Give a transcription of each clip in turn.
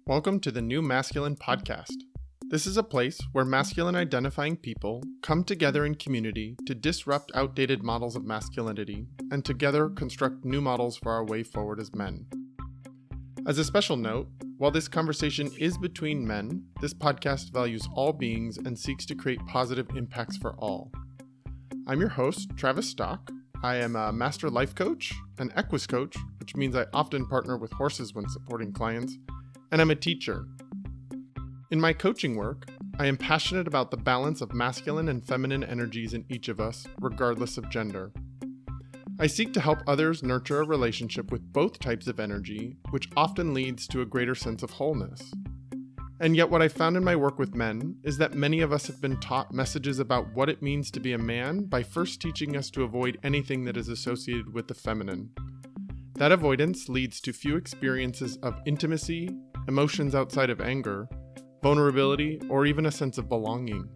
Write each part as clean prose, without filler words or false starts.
Welcome to the New Masculine Podcast. This is a place where masculine identifying people come together in community to disrupt outdated models of masculinity and together construct new models for our way forward as men. As a special note, while this conversation is between men, this podcast values all beings and seeks to create positive impacts for all. I'm your host, Travis Stock. I am a master life coach, an equus coach, which means I often partner with horses when supporting clients, and I'm a teacher. In my coaching work, I am passionate about the balance of masculine and feminine energies in each of us, regardless of gender. I seek to help others nurture a relationship with both types of energy, which often leads to a greater sense of wholeness. And yet what I found in my work with men is that many of us have been taught messages about what it means to be a man by first teaching us to avoid anything that is associated with the feminine. That avoidance leads to few experiences of intimacy, emotions outside of anger, vulnerability, or even a sense of belonging.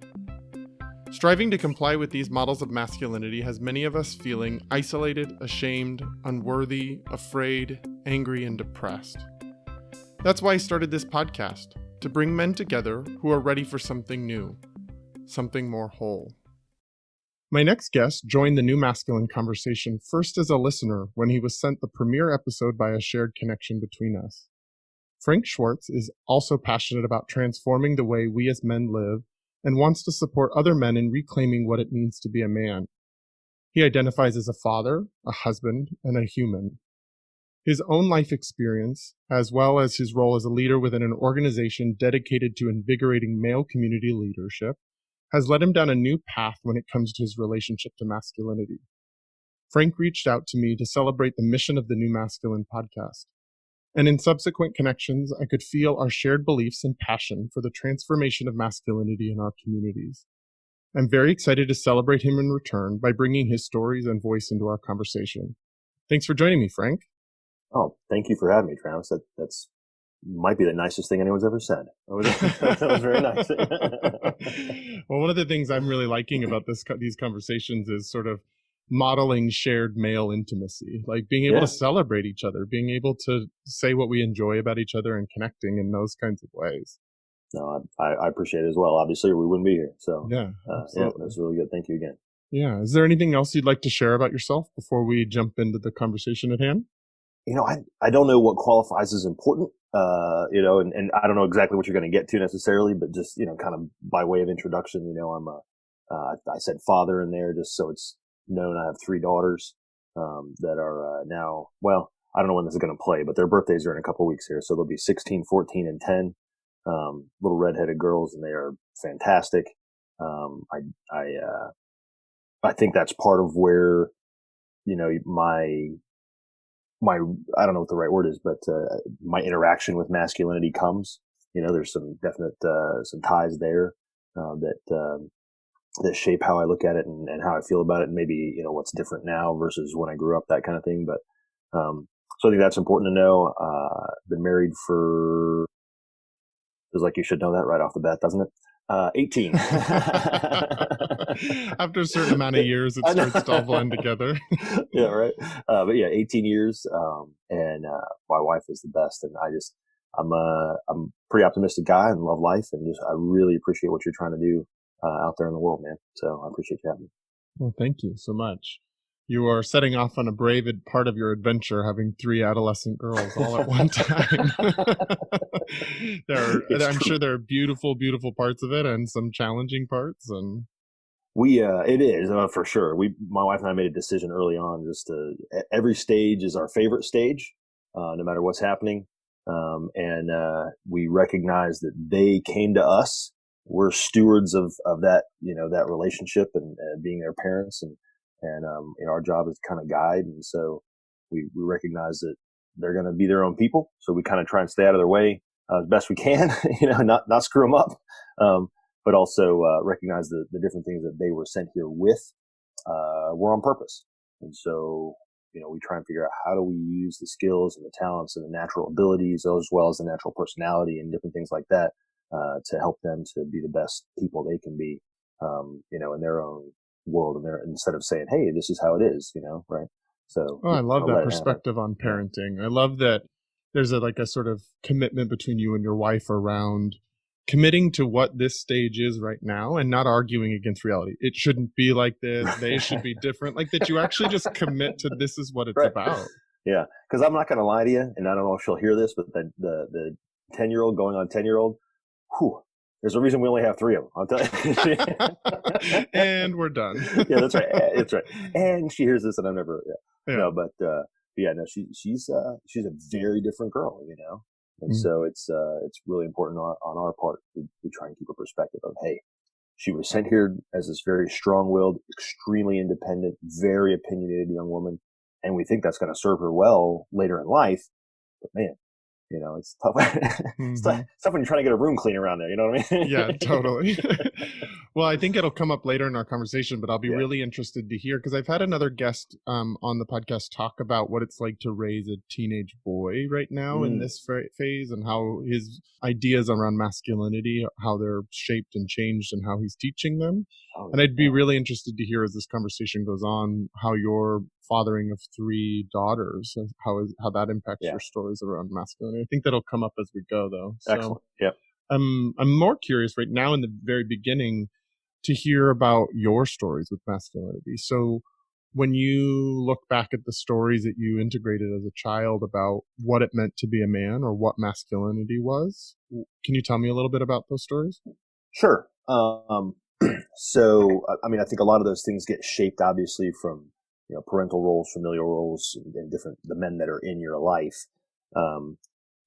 Striving to comply with these models of masculinity has many of us feeling isolated, ashamed, unworthy, afraid, angry, and depressed. That's why I started this podcast, to bring men together who are ready for something new, something more whole. My next guest joined the New Masculine conversation first as a listener when he was sent the premiere episode by a shared connection between us. Frank Schwartz is also passionate about transforming the way we as men live and wants to support other men in reclaiming what it means to be a man. He identifies as a father, a husband, and a human. His own life experience, as well as his role as a leader within an organization dedicated to invigorating male community leadership, has led him down a new path when it comes to his relationship to masculinity. Frank reached out to me to celebrate the mission of the New Masculine podcast. And in subsequent connections, I could feel our shared beliefs and passion for the transformation of masculinity in our communities. I'm very excited to celebrate him in return by bringing his stories and voice into our conversation. Thanks for joining me, Frank. Oh, thank you for having me, Travis. That's might be the nicest thing anyone's ever said. That was very nice. Well, one of the things I'm really liking about these conversations is sort of modeling shared male intimacy, like being able to celebrate each other, being able to say what we enjoy about each other and connecting in those kinds of ways. No, I appreciate it as well. Obviously, or we wouldn't be here. So yeah, that's really good. Thank you again. Yeah. Is there anything else you'd like to share about yourself before we jump into the conversation at hand? I don't know what qualifies as important, and I don't know exactly what you're going to get to necessarily, but just, kind of by way of introduction, I said father in there just so it's known. I have 3 daughters, that are, now, well, I don't know when this is going to play, but their birthdays are in a couple of weeks here. So they'll be 16, 14, and 10, little redheaded girls, and they are fantastic. I think that's part of where, my I don't know what the right word is, but my interaction with masculinity comes. There's some definite some ties there that shape how I look at it and how I feel about it, and maybe what's different now versus when I grew up, that kind of thing. But so I think that's important to know. Been married for, feels like you should know that right off the bat, doesn't it? 18. After a certain amount of years, it starts to all blend together. Yeah, right. But yeah, 18 years. And my wife is the best. And I'm a pretty optimistic guy and love life. And I really appreciate what you're trying to do out there in the world, man. So I appreciate you having me. Well, thank you so much. You are setting off on a brave part of your adventure, having 3 adolescent girls all at one time. I'm sure there are beautiful, beautiful parts of it and some challenging parts. And it is for sure. My wife and I made a decision early on, just every stage is our favorite stage, no matter what's happening. And we recognize that they came to us. We're stewards of that, that relationship and being their parents, and our job is to kind of guide. And so we recognize that they're going to be their own people. So we kind of try and stay out of their way as best we can, not screw them up. But also recognize the different things that they were sent here with were on purpose. And so, we try and figure out how do we use the skills and the talents and the natural abilities, as well as the natural personality and different things like that, to help them to be the best people they can be, in their own world, and instead of saying, hey, this is how it is, right? So I love that perspective on parenting. I love that there's a sort of commitment between you and your wife around committing to what this stage is right now and not arguing against reality. It shouldn't be like this. They should be different. Like that you actually just commit to this is what it's Right. about. Yeah. Because I'm not going to lie to you, and I don't know if she'll hear this, but the 10-year-old going on 10-year-old, whew, there's a reason we only have 3 of them. I'll tell you. And we're done. Yeah, that's right. That's right. And she hears this, and I'm never. Yeah. Yeah. No, but yeah, no, she's a very different girl, you know, and Mm. so it's really important on our part to try and keep a perspective of, hey, she was sent here as this very strong-willed, extremely independent, very opinionated young woman, and we think that's going to serve her well later in life. But man, you know, it's tough. It's tough when you're trying to get a room clean around there. You know what I mean? Yeah, totally. Well, I think it'll come up later in our conversation, but I'll be really interested to hear because I've had another guest on the podcast talk about what it's like to raise a teenage boy right now in this phase and how his ideas around masculinity, how they're shaped and changed and how he's teaching them. And I'd be really interested to hear as this conversation goes on how your fathering of 3 daughters, how that impacts your stories around masculinity. I think that'll come up as we go, though. So, excellent. Yep. I'm more curious right now in the very beginning to hear about your stories with masculinity. So when you look back at the stories that you integrated as a child about what it meant to be a man or what masculinity was, can you tell me a little bit about those stories? Sure. So, I mean, I think a lot of those things get shaped, obviously, from, you know, parental roles, familial roles, and the men that are in your life.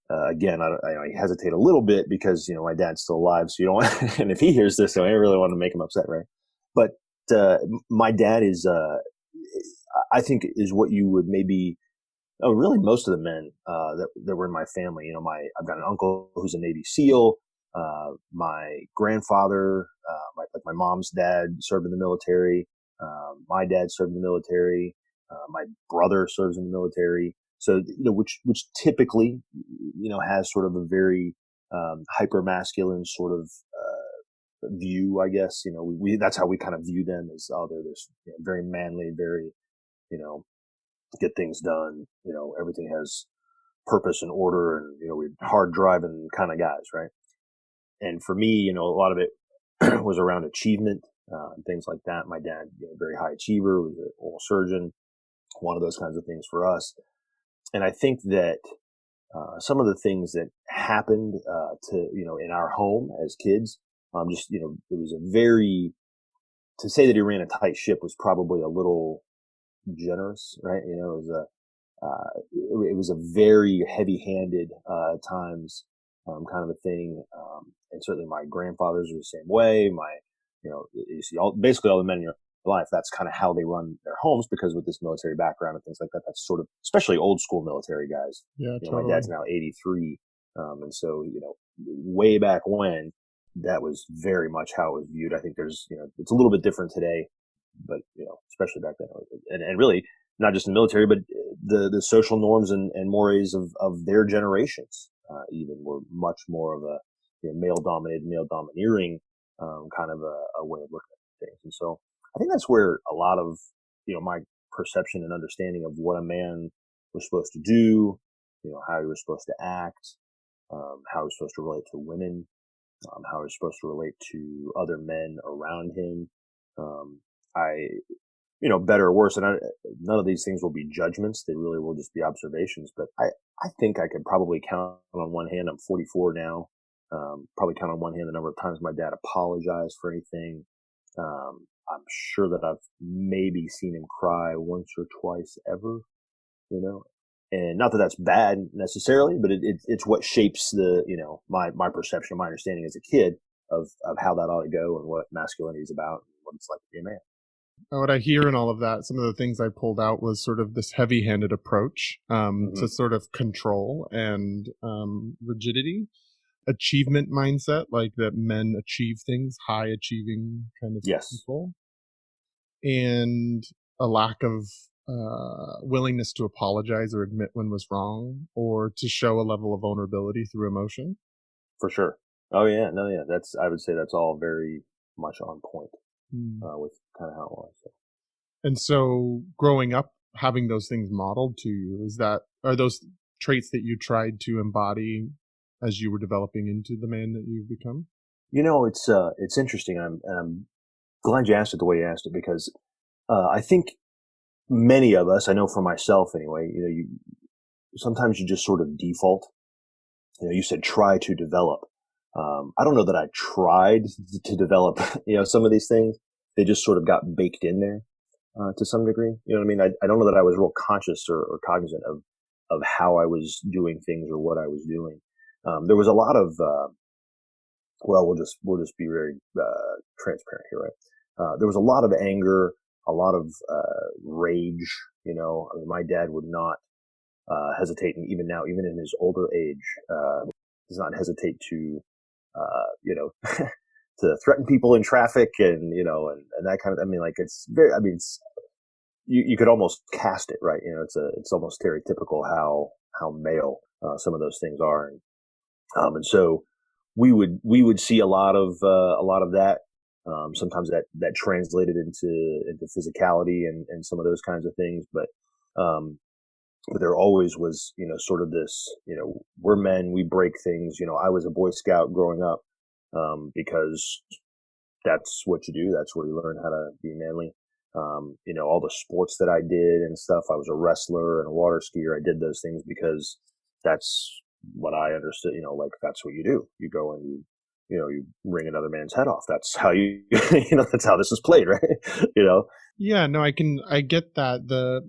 Again, I hesitate a little bit because, you know, my dad's still alive, so you don't want, and if he hears this, so I really want to make him upset, right? But my dad is, I think, is what you would maybe, really most of the men that were in my family. You know, I've got an uncle who's a Navy SEAL. My grandfather, my mom's dad served in the military. My dad served in the military. My brother serves in the military. So, you know, which typically, you know, has sort of a very hyper masculine sort of view, I guess. You know, we that's how we kind of view them as, oh, they're this, you know, very manly, very, you know, get things done. You know, everything has purpose and order, and, you know, we're hard driving kind of guys, right? And for me, you know, a lot of it was around achievement and things like that. My dad, you know, very high achiever, was an oral surgeon, one of those kinds of things for us. And I think that some of the things that happened you know, in our home as kids, just, you know, it was to say that he ran a tight ship was probably a little generous, right? You know, it was a very heavy-handed at times kind of a thing, and certainly my grandfathers were the same way. You know, you see basically all the men in your life, that's kind of how they run their homes, because with this military background and things like that, that's sort of, especially old school military guys. Yeah, you know, totally. My dad's now 83, and so, you know, way back when, that was very much how it was viewed. I think there's, you know, it's a little bit different today, but, you know, especially back then, and really not just in the military, but the social norms and mores of their generations even were much more of a, you know, male dominated, male domineering kind of a way of looking at things. And so I think that's where a lot of, you know, my perception and understanding of what a man was supposed to do, you know, how he was supposed to act, how he was supposed to relate to women, how he was supposed to relate to other men around him. You know, better or worse, and none of these things will be judgments. They really will just be observations. But I think I could probably count on one hand. I'm 44 now. Probably count on one hand the number of times my dad apologized for anything. I'm sure that I've maybe seen him cry once or twice ever, you know, and not that that's bad necessarily, but it's what shapes the, you know, my perception, my understanding as a kid of how that ought to go and what masculinity is about and what it's like to be a man. What I hear in all of that, some of the things I pulled out was sort of this heavy-handed approach to sort of control and rigidity, achievement mindset, like that men achieve things, high achieving kind of people, and a lack of willingness to apologize or admit when was wrong, or to show a level of vulnerability through emotion. For sure. Oh yeah, no, yeah. I would say that's all very much on point with kind of how it was. So. And so, growing up, having those things modeled to you, are those traits that you tried to embody as you were developing into the man that you've become? It's interesting. I'm glad you asked it the way you asked it, because I think many of us, I know for myself anyway, sometimes you just sort of default. You said try to develop. I don't know that I tried to develop, some of these things. They just sort of got baked in there to some degree. You know what I mean? I don't know that I was real conscious or cognizant of how I was doing things or what I was doing. There was a lot of, well, we'll just be very transparent here, right? There was a lot of anger, a lot of rage. I mean, my dad would not hesitate, and even now, even in his older age, does not hesitate to, to threaten people in traffic, and and that kind of. I mean, like it's very. I mean, you could almost cast it, right? It's almost stereotypical how male some of those things are, and so we would see a lot of that. Sometimes that translated into physicality and some of those kinds of things, but there always was, sort of this, we're men, we break things. I was a Boy Scout growing up, because that's what you do. That's where you learn how to be manly. All the sports that I did and stuff, I was a wrestler and a water skier. I did those things because that's what I understood, like that's what you do. You go and you wring another man's head off. That's how you, that's how this is played, right? Yeah, no, I get that.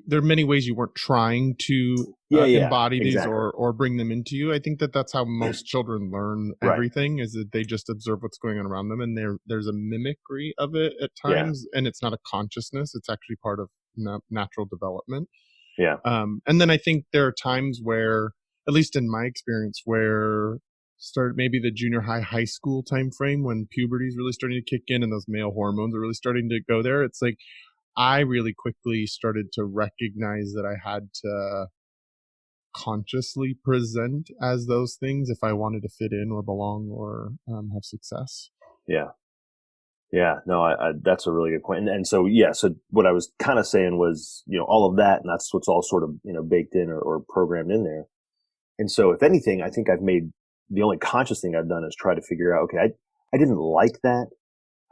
There are many ways you weren't trying to Yeah, embody these exactly. or bring them into you. I think that's how most children learn Right. everything, is that they just observe what's going on around them, and there's a mimicry of it at Yeah. times, and it's not a consciousness. It's actually part of natural development. Yeah. And then I think there are times where, at least in my experience, where maybe the junior high school time frame, when puberty is really starting to kick in and those male hormones are really starting to go there. It's like I really quickly started to recognize that I had to consciously present as those things if I wanted to fit in or belong or have success. Yeah. Yeah, no, that's a really good point. And so, yeah, so what I was kind of saying was, all of that, and that's what's all sort of, baked in or programmed in there. And so, if anything, I think the only conscious thing I've done is try to figure out, okay, I didn't like that.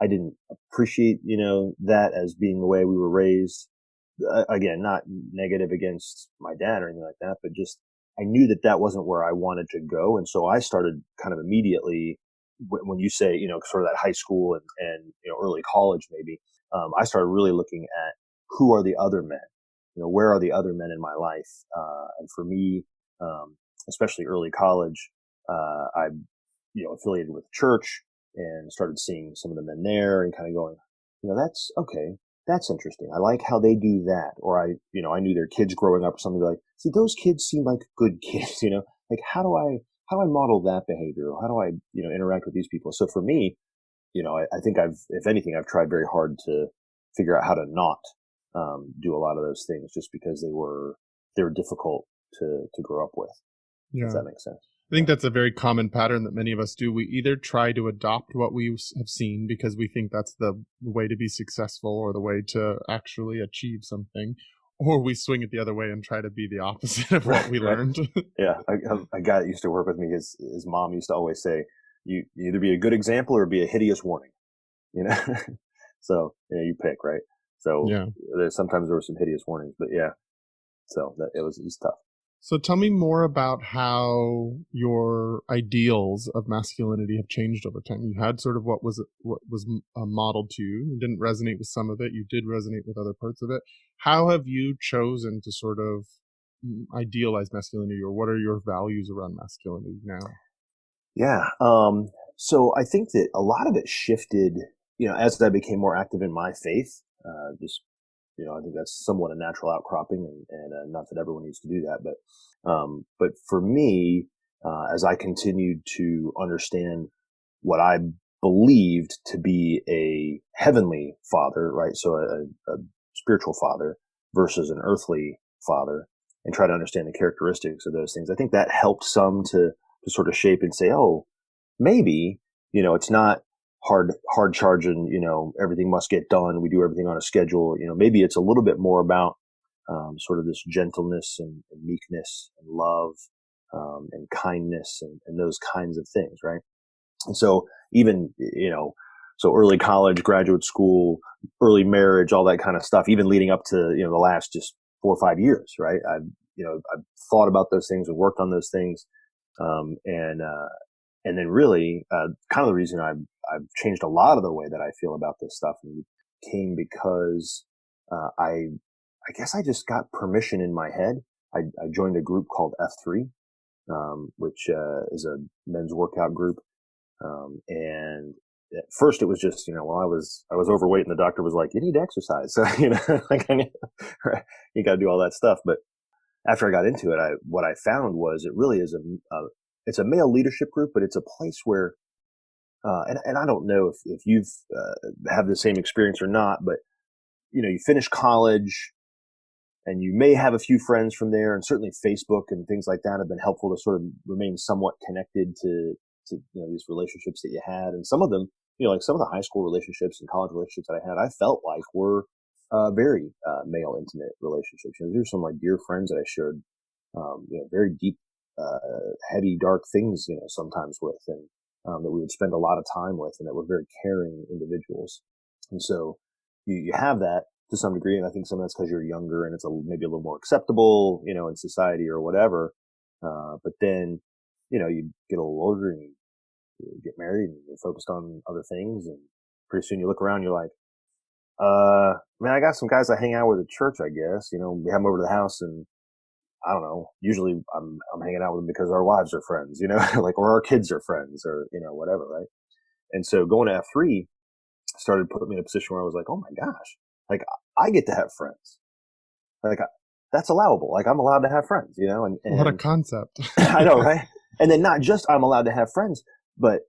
I didn't appreciate, that as being the way we were raised. Again, not negative against my dad or anything like that, but just I knew that wasn't where I wanted to go. And so I started kind of immediately, when you say, sort of that high school and early college, maybe, I started really looking at who are the other men, where are the other men in my life? And for me, especially early college, I, affiliated with church and started seeing some of the men there and kind of going, that's okay. That's interesting. I like how they do that. Or I knew their kids growing up or something, like, see, those kids seem like good kids, like how do I model that behavior? How do I, interact with these people? So for me, I think if anything, I've tried very hard to figure out how to not, do a lot of those things, just because they were difficult to grow up with. Yeah. Does that make sense? I think that's a very common pattern that many of us do. We either try to adopt what we have seen because we think that's the way to be successful or the way to actually achieve something, or we swing it the other way and try to be the opposite of what we learned. Yeah. A guy that used to work with me, his mom used to always say, you either be a good example or be a hideous warning, so, you pick, right? So yeah. Sometimes there were some hideous warnings, but yeah, so it was tough. So tell me more about how your ideals of masculinity have changed over time. You had sort of what was modeled to you. You didn't resonate with some of it. You did resonate with other parts of it. How have you chosen to sort of idealize masculinity, or what are your values around masculinity now? Yeah. So I think that a lot of it shifted, as I became more active in my faith. Just I think that's somewhat a natural outcropping, and not that everyone needs to do that, but for me, as I continued to understand what I believed to be a heavenly father, right? So a spiritual father versus an earthly father, and try to understand the characteristics of those things. I think that helped some to sort of shape and say, oh, maybe, it's not hard charging, everything must get done. We do everything on a schedule. Maybe it's a little bit more about sort of this gentleness and meekness and love, and kindness and those kinds of things, right? And so even, so early college, graduate school, early marriage, all that kind of stuff, even leading up to, the last just 4 or 5 years, right? I've thought about those things and worked on those things. And then really, kind of the reason I've changed a lot of the way that I feel about this stuff came because, I guess I just got permission in my head. I joined a group called F3, which, is a men's workout group. And at first it was just, well, I was overweight and the doctor was like, you need to exercise. So, like right, you got to do all that stuff. But after I got into it, what I found was it really is it's a male leadership group, but it's a place where, and I don't know if you've, have the same experience or not, but, you finish college and you may have a few friends from there, and certainly Facebook and things like that have been helpful to sort of remain somewhat connected to these relationships that you had. And some of them, like some of the high school relationships and college relationships that I had, I felt like were very male intimate relationships. There's some like dear friends that I shared, very deep, heavy, dark things, sometimes with, and that we would spend a lot of time with, and that were very caring individuals. And so you have that to some degree, and I think some of that's because you're younger and it's maybe a little more acceptable, in society or whatever. But then, you get a little older and you get married and you're focused on other things, and pretty soon you look around, you're like, man, I got some guys I hang out with at church, I guess. We have them over to the house, and I don't know. Usually I'm hanging out with them because our wives are friends, like, or our kids are friends, or whatever, right? And so going to F3 started putting me in a position where I was like, oh my gosh, like I get to have friends, like that's allowable. Like I'm allowed to have friends, and what a concept. I know, right? And then not just I'm allowed to have friends, but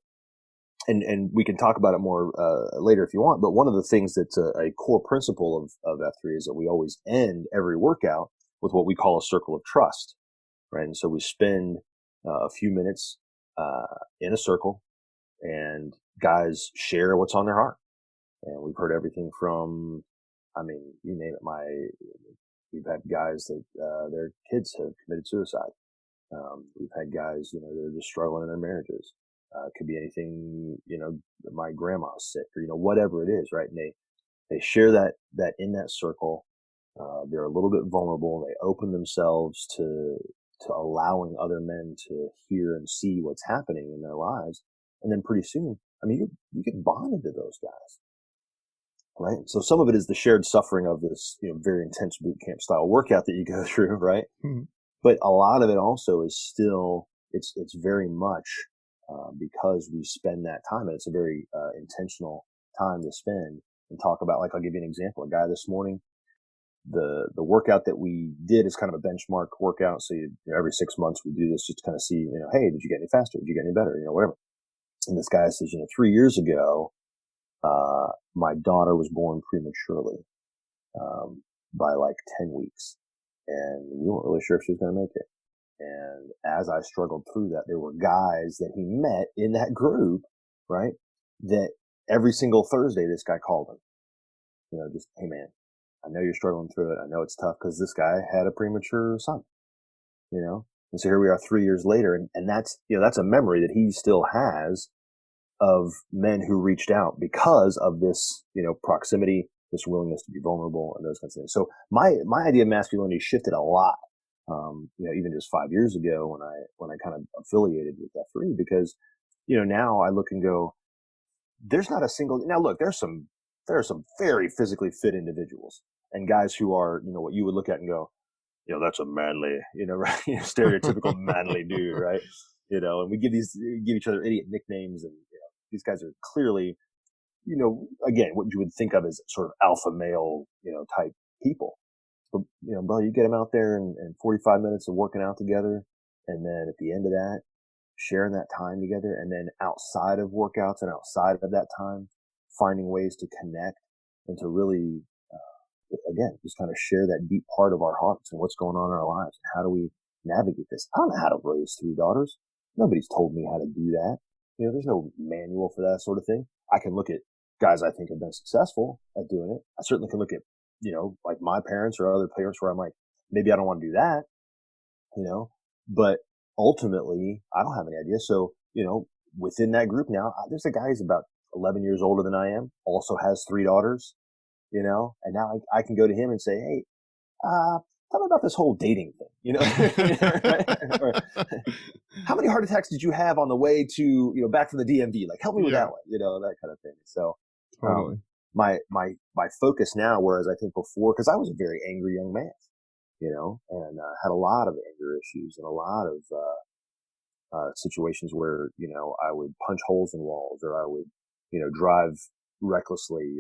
and we can talk about it more later if you want. But one of the things that's a core principle of F3 is that we always end every workout with what we call a circle of trust, right? And so we spend a few minutes in a circle, and guys share what's on their heart. And we've heard everything from, I mean, you name it. We've had guys that their kids have committed suicide. We've had guys, they're just struggling in their marriages. It could be anything, my grandma's sick, or, whatever it is, right? And they share that in that circle. They're a little bit vulnerable, and they open themselves to allowing other men to hear and see what's happening in their lives. And then pretty soon, I mean, you get bonded to those guys, right? So some of it is the shared suffering of this, very intense boot camp style workout that you go through, right? Mm-hmm. But a lot of it also is still, it's very much because we spend that time, and it's a very intentional time to spend and talk about. Like, I'll give you an example. A guy this morning, the workout that we did is kind of a benchmark workout. So every 6 months we do this just to kind of see, hey, did you get any faster? Did you get any better? Whatever. And this guy says, 3 years ago, my daughter was born prematurely by like 10 weeks. And we weren't really sure if she was going to make it. And as I struggled through that, there were guys that he met in that group, right? That every single Thursday, this guy called him, just, hey man, I know you're struggling through it. I know it's tough because this guy had a premature son, and so here we are 3 years later. And that's, that's a memory that he still has of men who reached out because of this, proximity, this willingness to be vulnerable, and those kinds of things. So my idea of masculinity shifted a lot. Even just 5 years ago when I kind of affiliated with F3, because, now I look and go, there's not a single, now look, there are some very physically fit individuals and guys who are, what you would look at and go, that's a manly, right? Stereotypical manly dude, right? And we give each other idiot nicknames, and, these guys are clearly, again, what you would think of as sort of alpha male, type people. But, brother, you get them out there and 45 minutes of working out together. And then at the end of that, sharing that time together. And then outside of workouts and outside of that time, finding ways to connect and to really, again, just kind of share that deep part of our hearts and what's going on in our lives. And how do we navigate this? I don't know how to raise 3 daughters. Nobody's told me how to do that. There's no manual for that sort of thing. I can look at guys I think have been successful at doing it. I certainly can look at like my parents or other parents where I'm like, maybe I don't want to do that, but ultimately I don't have any idea. So, within that group now, there's a guy who's about 11 years older than I am, also has 3 daughters, and now I can go to him and say, hey, tell me about this whole dating thing, right? Or, how many heart attacks did you have on the way to, back from the DMV? Like, help me with Yeah, that one, that kind of thing. So, totally. my focus now, whereas I think before, because I was a very angry young man, and had a lot of anger issues and a lot of situations where I would punch holes in walls, or I would drive recklessly,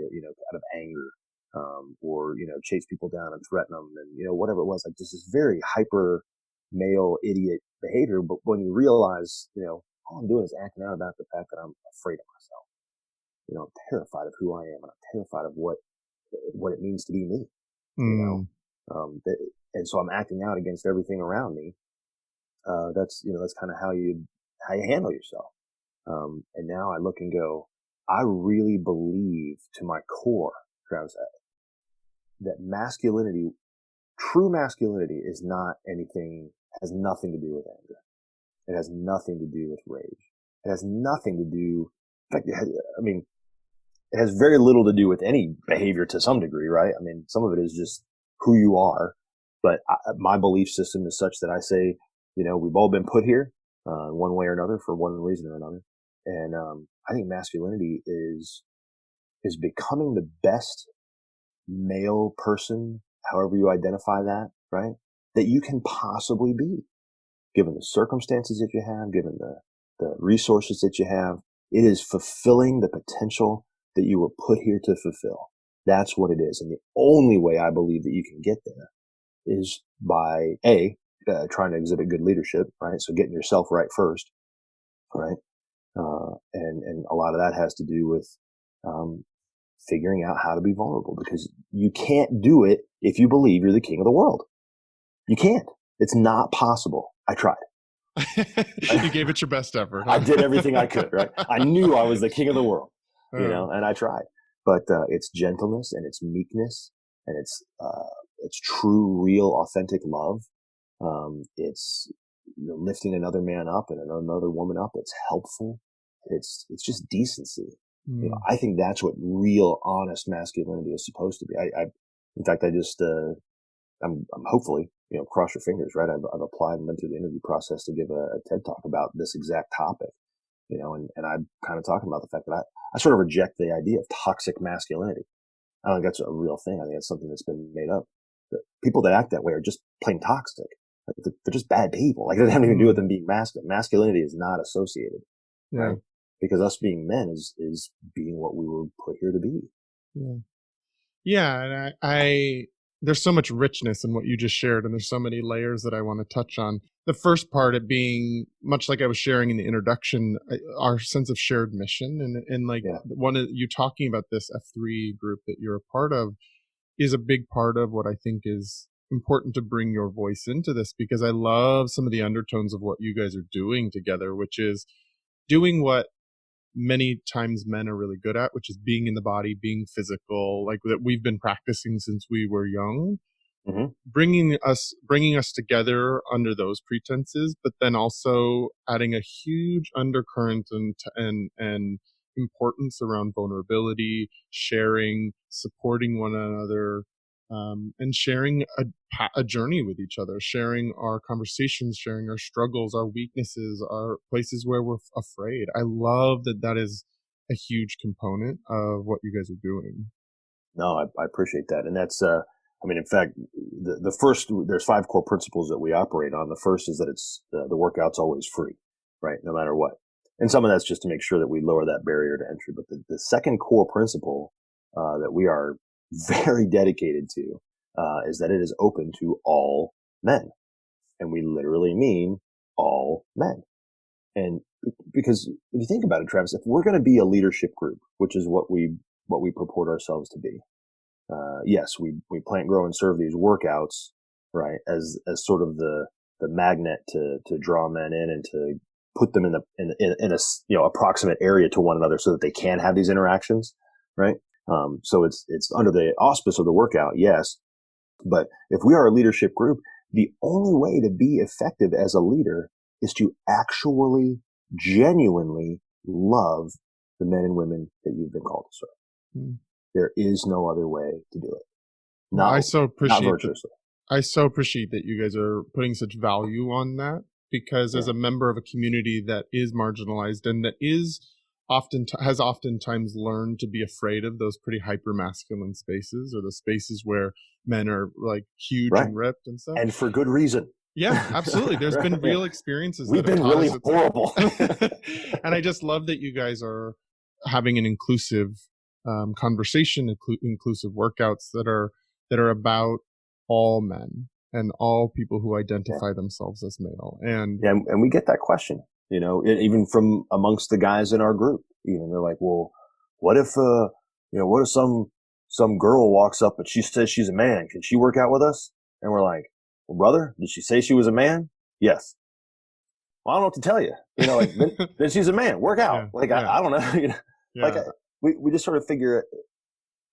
out of anger, or chase people down and threaten them, and whatever it was, like just this very hyper male idiot behavior. But when you realize, all I'm doing is acting out about the fact that I'm afraid of myself. I'm terrified of who I am, and I'm terrified of what it means to be me. Mm. And so I'm acting out against everything around me. That's kind of how you handle yourself. And now I look and go, I really believe to my core, Travis, that true masculinity has nothing to do with anger. It has nothing to do with rage. It has nothing to do, in fact, it has very little to do with any behavior to some degree, right? I mean, some of it is just who you are. But my belief system is such that I say, we've all been put here, one way or another, for one reason or another. And, I think masculinity is becoming the best male person, however you identify that, right? That you can possibly be, given the circumstances that you have, given the resources that you have. It is fulfilling the potential that you were put here to fulfill. That's what it is. And the only way I believe that you can get there is by trying to exhibit good leadership, right? So getting yourself right first, right? And a lot of that has to do with, figuring out how to be vulnerable, because you can't do it if you believe you're the king of the world. You can't. It's not possible. I tried. You gave it your best effort. Huh? I did everything I could, right? I knew I was the king of the world, Oh. and I tried. But it's gentleness, and it's meekness, and it's true, real, authentic love. It's lifting another man up and another woman up. It's helpful. It's just decency. Mm. I think that's what real, honest masculinity is supposed to be. In fact, I'm hopefully, cross your fingers, right? I've applied and went through the interview process to give a TED talk about this exact topic, and I'm kind of talking about the fact that I sort of reject the idea of toxic masculinity. I don't think that's a real thing. I think it's something that's been made up. The people that act that way are just plain toxic. Like they're just bad people. Like it doesn't have anything to do with them being masculine. Masculinity is not associated, Yeah. right? Because us being men is being what we were put here to be. Yeah. Yeah. And I there's so much richness in what you just shared, and there's so many layers that I want to touch on. The first part, it being much like I was sharing in the introduction, our sense of shared mission, and like one of you talking about this F3 group that you're a part of is a big part of what I think is important to bring your voice into this, because I love some of the undertones of what you guys are doing together, which is doing what many times men are really good at, which is being in the body, being physical, like that we've been practicing since we were young, Mm-hmm. bringing us together under those pretenses, but then also adding a huge undercurrent and importance around vulnerability, sharing, supporting one another, and sharing a journey with each other, sharing our conversations, sharing our struggles, our weaknesses, our places where we're afraid. I love that is a huge component of what you guys are doing. No, I appreciate that. And that's, in fact, the first, there's 5 core principles that we operate on. The first is that it's, the workout's always free, right? No matter what. And some of that's just to make sure that we lower that barrier to entry. But the second core principle, that we are very dedicated to, is that it is open to all men. And we literally mean all men. And because if you think about it, Travis, if we're going to be a leadership group, which is what we purport ourselves to be, yes, we plant, grow, and serve these workouts, right, as sort of the magnet to draw men in and to put them in a approximate area to one another so that they can have these interactions, right? So it's under the auspice of the workout, yes. But if we are a leadership group, the only way to be effective as a leader is to actually, genuinely love the men and women that you've been called to serve. Mm. There is no other way to do it. Well, I so appreciate that you guys are putting such value on that, because as a member of a community that is marginalized and that has oftentimes learned to be afraid of those pretty hyper masculine spaces, or the spaces where men are like huge and ripped and stuff, and for good reason. Yeah, absolutely. There's been real experiences. We've been really horrible. And I just love that you guys are having an inclusive conversation, inclusive workouts that are about all men and all people who identify themselves as male. And we get that question, even from amongst the guys in our group. Even they're like, well, what if some girl walks up but she says she's a man? Can she work out with us? And we're like, well, brother, did she say she was a man? Yes. Well, I don't know what to tell you. Then she's a man. Work out. I don't know. We just sort of figure,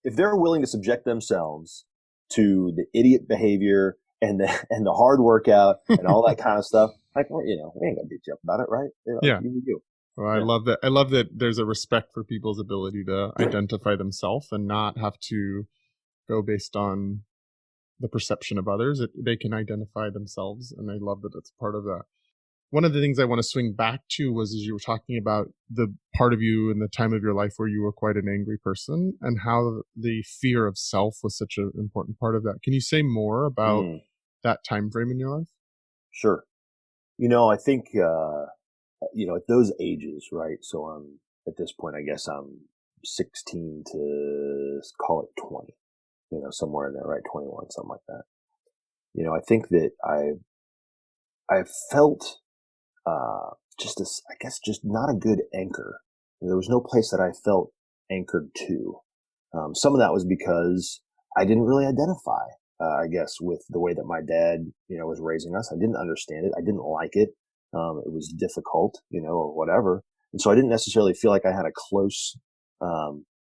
if they're willing to subject themselves to the idiot behavior and the hard workout and all that kind of stuff, we ain't gonna beat you up about it, right? You. Well, I love that. I love that there's a respect for people's ability to identify themselves and not have to go based on the perception of others. They can identify themselves, and I love that it's part of that. One of the things I want to swing back to was, as you were talking about the part of you in the time of your life where you were quite an angry person, and how the fear of self was such an important part of that. Can you say more about that time frame in your life? Sure. I think, at those ages, right? So at this point, I guess I'm 16 to call it 20, somewhere in there, right? 21, something like that. I think that I felt, just not a good anchor. There was no place that I felt anchored to. Some of that was because I didn't really identify, I guess, with the way that my dad, was raising us. I didn't understand it. I didn't like it. It was difficult, or whatever. And so I didn't necessarily feel like I had a close,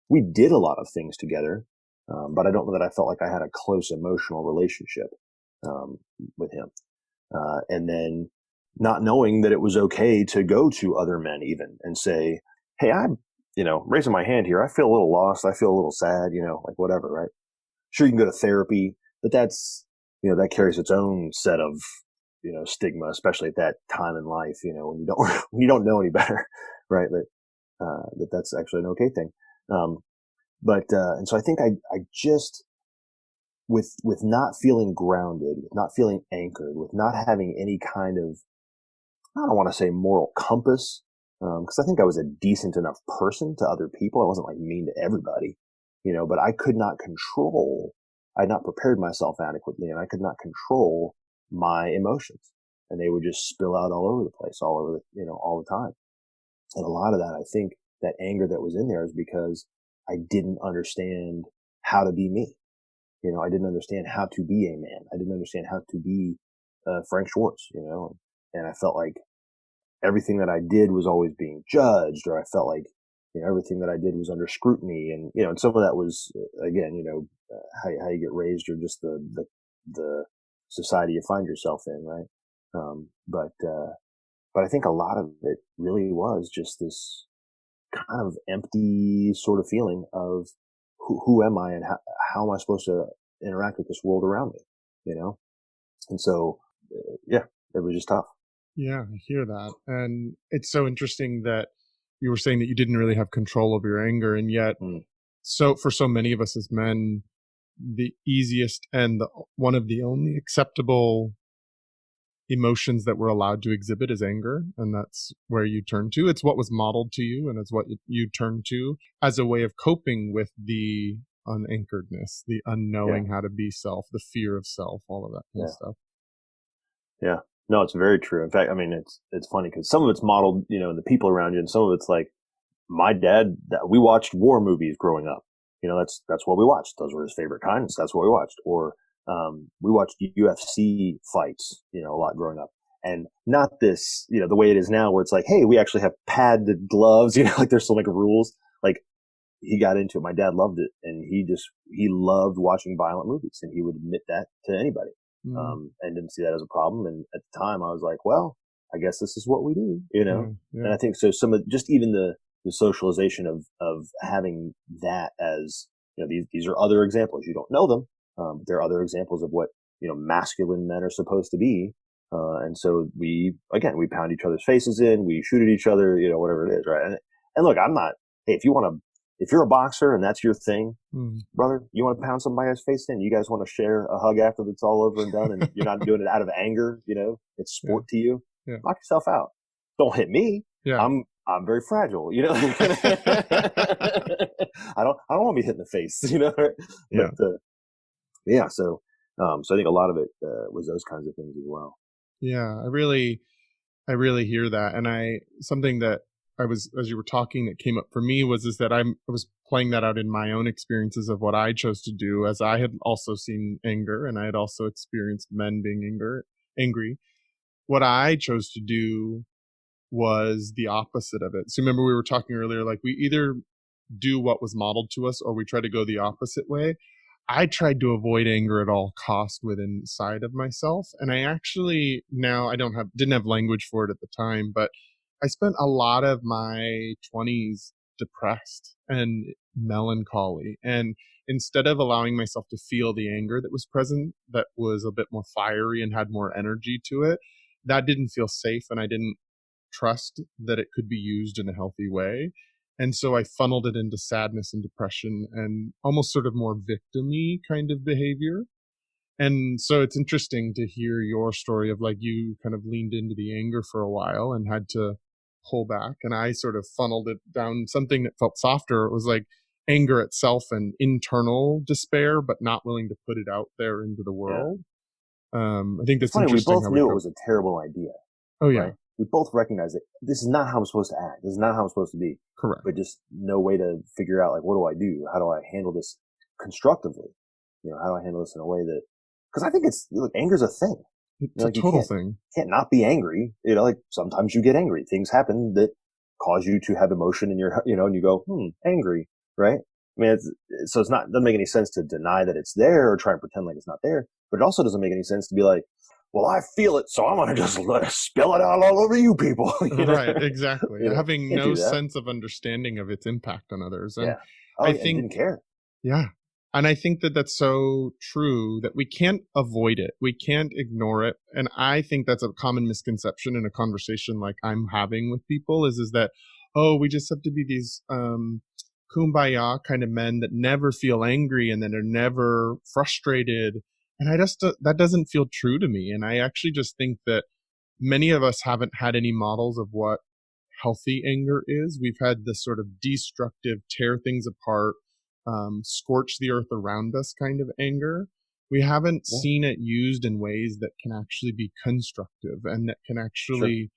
we did a lot of things together, but I don't know that I felt like I had a close emotional relationship, with him. And then not knowing that it was okay to go to other men even and say, hey, I'm, raising my hand here. I feel a little lost. I feel a little sad, whatever, right? Sure, you can go to therapy, but that's, that carries its own set of, stigma, especially at that time in life, when you don't know any better, right? That's actually an okay thing. And so I think I just, with not feeling grounded, with not feeling anchored, with not having any kind of, I don't want to say moral compass, because I think I was a decent enough person to other people. I wasn't like mean to everybody, but I could not control, I had not prepared myself adequately, and I could not control my emotions, and they would just spill out all over the place, all over all the time. And a lot of that, I think that anger that was in there is because I didn't understand how to be me. I didn't understand how to be a man. I didn't understand how to be Frank Schwartz, and I felt like everything that I did was always being judged, or I felt like, everything that I did was under scrutiny. And, and some of that was, again, how you get raised, or just the society you find yourself in. Right. But I think a lot of it really was just this kind of empty sort of feeling of who am I, and how am I supposed to interact with this world around me, And so, it was just tough. Yeah, I hear that. And it's so interesting that you were saying that you didn't really have control of your anger. And yet, so for so many of us as men, the easiest and one of the only acceptable emotions that we're allowed to exhibit is anger. And that's where you turn to. It's what was modeled to you, and it's what you turn to as a way of coping with the unanchoredness, the unknowing how to be self, the fear of self, all of that kind of stuff. Yeah. No, it's very true. In fact, I mean, it's funny because some of it's modeled, in the people around you, and some of it's like my dad. We watched war movies growing up. That's what we watched. Those were his favorite kinds. That's what we watched. Or we watched UFC fights, a lot growing up, and not this, the way it is now, where it's like, hey, we actually have padded gloves. Like there's some like rules. Like he got into it. My dad loved it, and he loved watching violent movies, and he would admit that to anybody, and didn't see that as a problem. And at the time, I was like, well, I guess this is what we do, Yeah. And I think so. Some of just even the socialization of having that as, these are other examples. You don't know them, but there are other examples of what, masculine men are supposed to be. And so we pound each other's faces in, we shoot at each other, whatever it is. Right. And look, I'm not, hey, if you're a boxer and that's your thing, brother, you want to pound somebody's face in, you guys want to share a hug after it's all over and done, and you're not doing it out of anger, it's sport to you. Yeah. Knock yourself out. Don't hit me. Yeah. I'm very fragile, I don't want to be hit in the face, But so I think a lot of it was those kinds of things as well. Yeah, I really hear that. And something that as you were talking, that came up for me was that I was playing that out in my own experiences of what I chose to do, as I had also seen anger, and I had also experienced men being angry. What I chose to do was the opposite of it. So remember, we were talking earlier, like, we either do what was modeled to us or we try to go the opposite way. I tried to avoid anger at all cost within inside of myself. And I actually, now I didn't have language for it at the time, but I spent a lot of my 20s depressed and melancholy. And instead of allowing myself to feel the anger that was present, that was a bit more fiery and had more energy to it, that didn't feel safe. And I didn't trust that it could be used in a healthy way. And so I funneled it into sadness and depression and almost sort of more victim-y kind of behavior. And so it's interesting to hear your story of, like, you kind of leaned into the anger for a while and had to pull back. And I sort of funneled it down something that felt softer. It was like anger itself and internal despair, but not willing to put it out there into the world. I think that's funny. interesting. We both knew it was a terrible idea. Oh, yeah. Right? We both recognize that this is not how I'm supposed to act. This is not how I'm supposed to be. Correct. But just no way to figure out, like, what do I do? How do I handle this constructively? How do I handle this in a way that, because I think anger's a thing. It's a total thing. Can't not be angry. Like, sometimes you get angry. Things happen that cause you to have emotion in your, and you go, angry, right? I mean, so it doesn't make any sense to deny that it's there or try and pretend like it's not there. But it also doesn't make any sense to be like, well, I feel it, so I'm going to just spill it out all over you people. Right, exactly. Having no sense of understanding of its impact on others. And I think, didn't care. Yeah. And I think that that's so true, that we can't avoid it. We can't ignore it. And I think that's a common misconception in a conversation like I'm having with people is that, oh, we just have to be these kumbaya kind of men that never feel angry and that are never frustrated. And that doesn't feel true to me. And I actually just think that many of us haven't had any models of what healthy anger is. We've had this sort of destructive, tear things apart, scorch the earth around us kind of anger. We haven't seen it used in ways that can actually be constructive and that can actually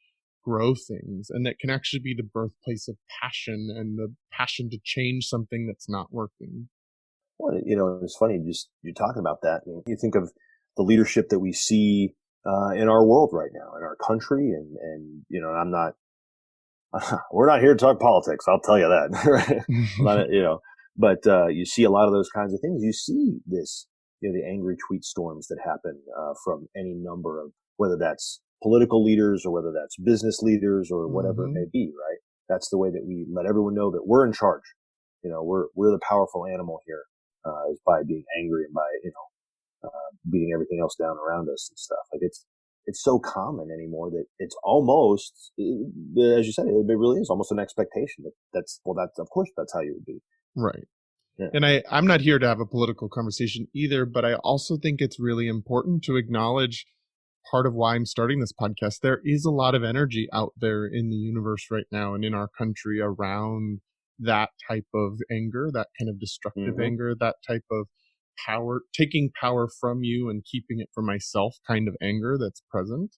grow things, and that can actually be the birthplace of passion and the passion to change something that's not working. Well, it's funny, you're talking about that. You think of the leadership that we see in our world right now, in our country, and I'm not. We're not here to talk politics. I'll tell you that. Right? But you see a lot of those kinds of things. You see this, the angry tweet storms that happen from any number of, whether that's political leaders or whether that's business leaders or whatever it may be. Right? That's the way that we let everyone know that we're in charge. We're the powerful animal here. Is by being angry and by beating everything else down around us and stuff. Like, it's so common anymore that it's almost, as you said, it really is almost an expectation that's of course that's how you would be. Right. Yeah. And I'm not here to have a political conversation either, but I also think it's really important to acknowledge part of why I'm starting this podcast. There is a lot of energy out there in the universe right now and in our country around that type of anger, that kind of destructive anger, that type of power, taking power from you and keeping it for myself kind of anger that's present.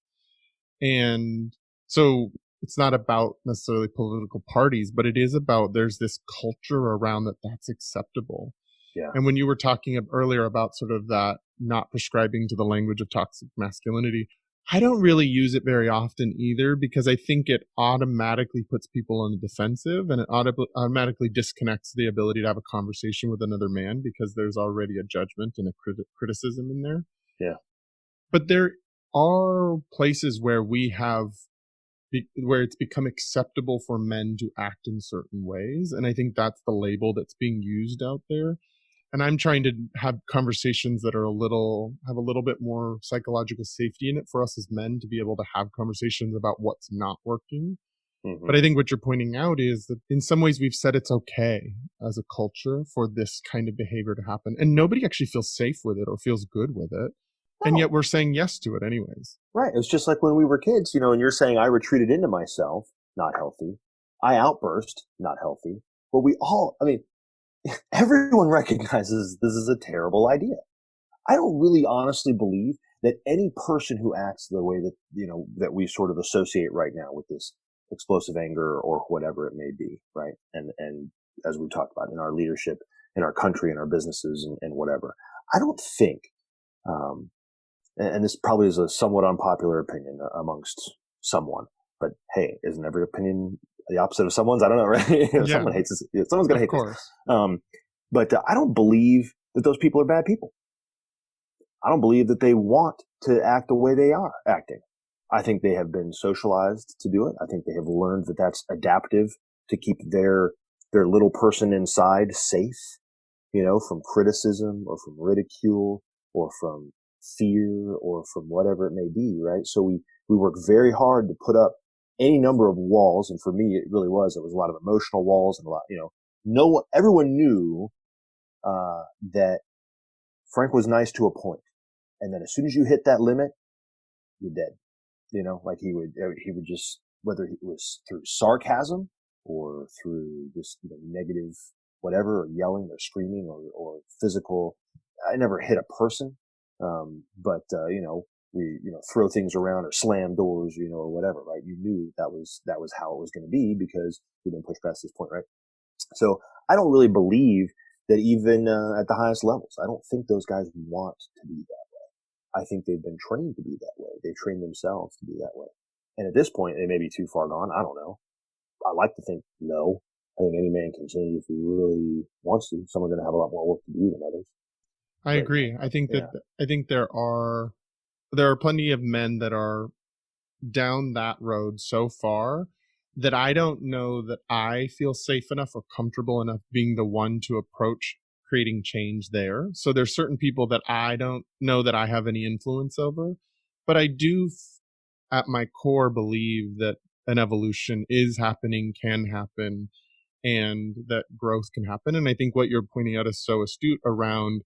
And so it's not about necessarily political parties, but it is about, there's this culture around that's acceptable. Yeah. And when you were talking earlier about sort of that not prescribing to the language of toxic masculinity, I don't really use it very often either, because I think it automatically puts people on the defensive, and it automatically disconnects the ability to have a conversation with another man because there's already a judgment and a criticism in there. Yeah. But there are places where where it's become acceptable for men to act in certain ways. And I think that's the label that's being used out there. And I'm trying to have conversations that have a little bit more psychological safety in it for us as men to be able to have conversations about what's not working. Mm-hmm. But I think what you're pointing out is that in some ways we've said it's okay as a culture for this kind of behavior to happen. And nobody actually feels safe with it or feels good with it. No. And yet we're saying yes to it anyways. Right. It was just like when we were kids, and you're saying I retreated into myself, not healthy. I outburst, not healthy. But everyone recognizes this is a terrible idea. I don't really honestly believe that any person who acts the way that, that we sort of associate right now with this explosive anger or whatever it may be, right? And as we talked about in our leadership, in our country, in our businesses and whatever, I don't think, and this probably is a somewhat unpopular opinion amongst someone, but hey, isn't every opinion the opposite of someone's? I don't know, right? Yeah. Someone hates this. Someone's going to hate course. this. But I don't believe that those people are bad people. I don't believe that they want to act the way they are acting. I think they have been socialized to do it. I think they have learned that that's adaptive to keep their little person inside safe, from criticism or from ridicule or from fear or from whatever it may be, right? So we work very hard to put up any number of walls. And for me, it was a lot of emotional walls and a lot, everyone knew, that Frank was nice to a point. And then as soon as you hit that limit, you're dead. Like he would just, whether it was through sarcasm or through just negative whatever, or yelling or screaming or physical. I never hit a person. But we, throw things around or slam doors, or whatever, right? You knew that was how it was going to be because we didn't push past this point, right? So I don't really believe that even at the highest levels, I don't think those guys want to be that way. I think they've been trained to be that way. They train themselves to be that way. And at this point, they may be too far gone. I don't know. I like to think no. I think any man can change if he really wants to. Some are going to have a lot more work to do than others. I agree. I think there are plenty of men that are down that road so far that I don't know that I feel safe enough or comfortable enough being the one to approach creating change there. So there's certain people that I don't know that I have any influence over, but I do at my core believe that an evolution is happening, can happen, and that growth can happen. And I think what you're pointing out is so astute around,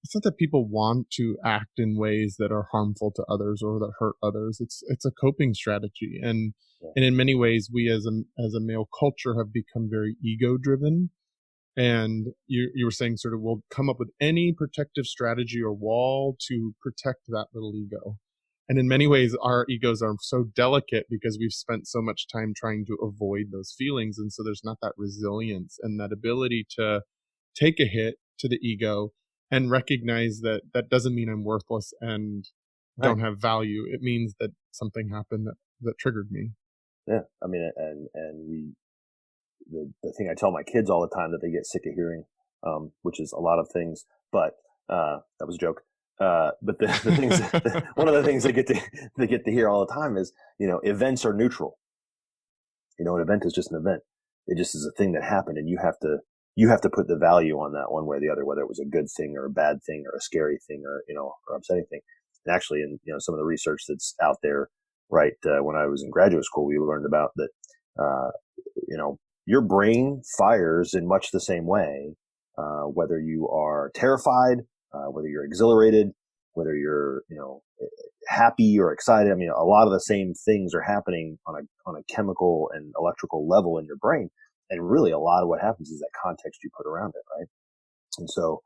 it's not that people want to act in ways that are harmful to others or that hurt others. It's a coping strategy. And in many ways, we as a male culture have become very ego driven. And you were saying sort of we'll come up with any protective strategy or wall to protect that little ego. And in many ways, our egos are so delicate because we've spent so much time trying to avoid those feelings. And so there's not that resilience and that ability to take a hit to the ego and recognize that that doesn't mean I'm worthless and don't have value. It means that something happened that triggered me. Yeah. I mean, and the thing I tell my kids all the time that they get sick of hearing, which is a lot of things, but, that was a joke. But the things, one of the things they get to hear all the time is, events are neutral. An event is just an event. It just is a thing that happened, and you have to put the value on that one way or the other, whether it was a good thing or a bad thing or a scary thing or, or upsetting thing. And actually, in, some of the research that's out there, right, when I was in graduate school, we learned about that, your brain fires in much the same way, whether you are terrified, whether you're exhilarated, whether you're, happy or excited. I mean, a lot of the same things are happening on a chemical and electrical level in your brain. And really a lot of what happens is that context you put around it, right? And so,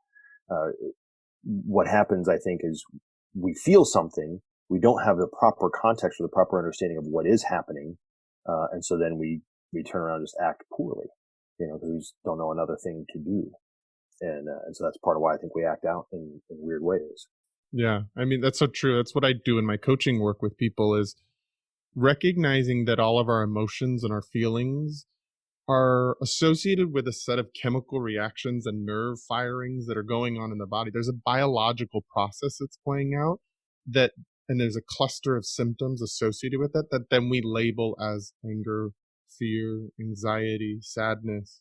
what happens, I think, is we feel something, we don't have the proper context or the proper understanding of what is happening. And so then we turn around and just act poorly, because we just don't know another thing to do. And so that's part of why I think we act out in weird ways. Yeah. I mean, that's so true. That's what I do in my coaching work with people is recognizing that all of our emotions and our feelings are associated with a set of chemical reactions and nerve firings that are going on in the body. There's a biological process that's playing out that, and there's a cluster of symptoms associated with that that then we label as anger, fear, anxiety, sadness.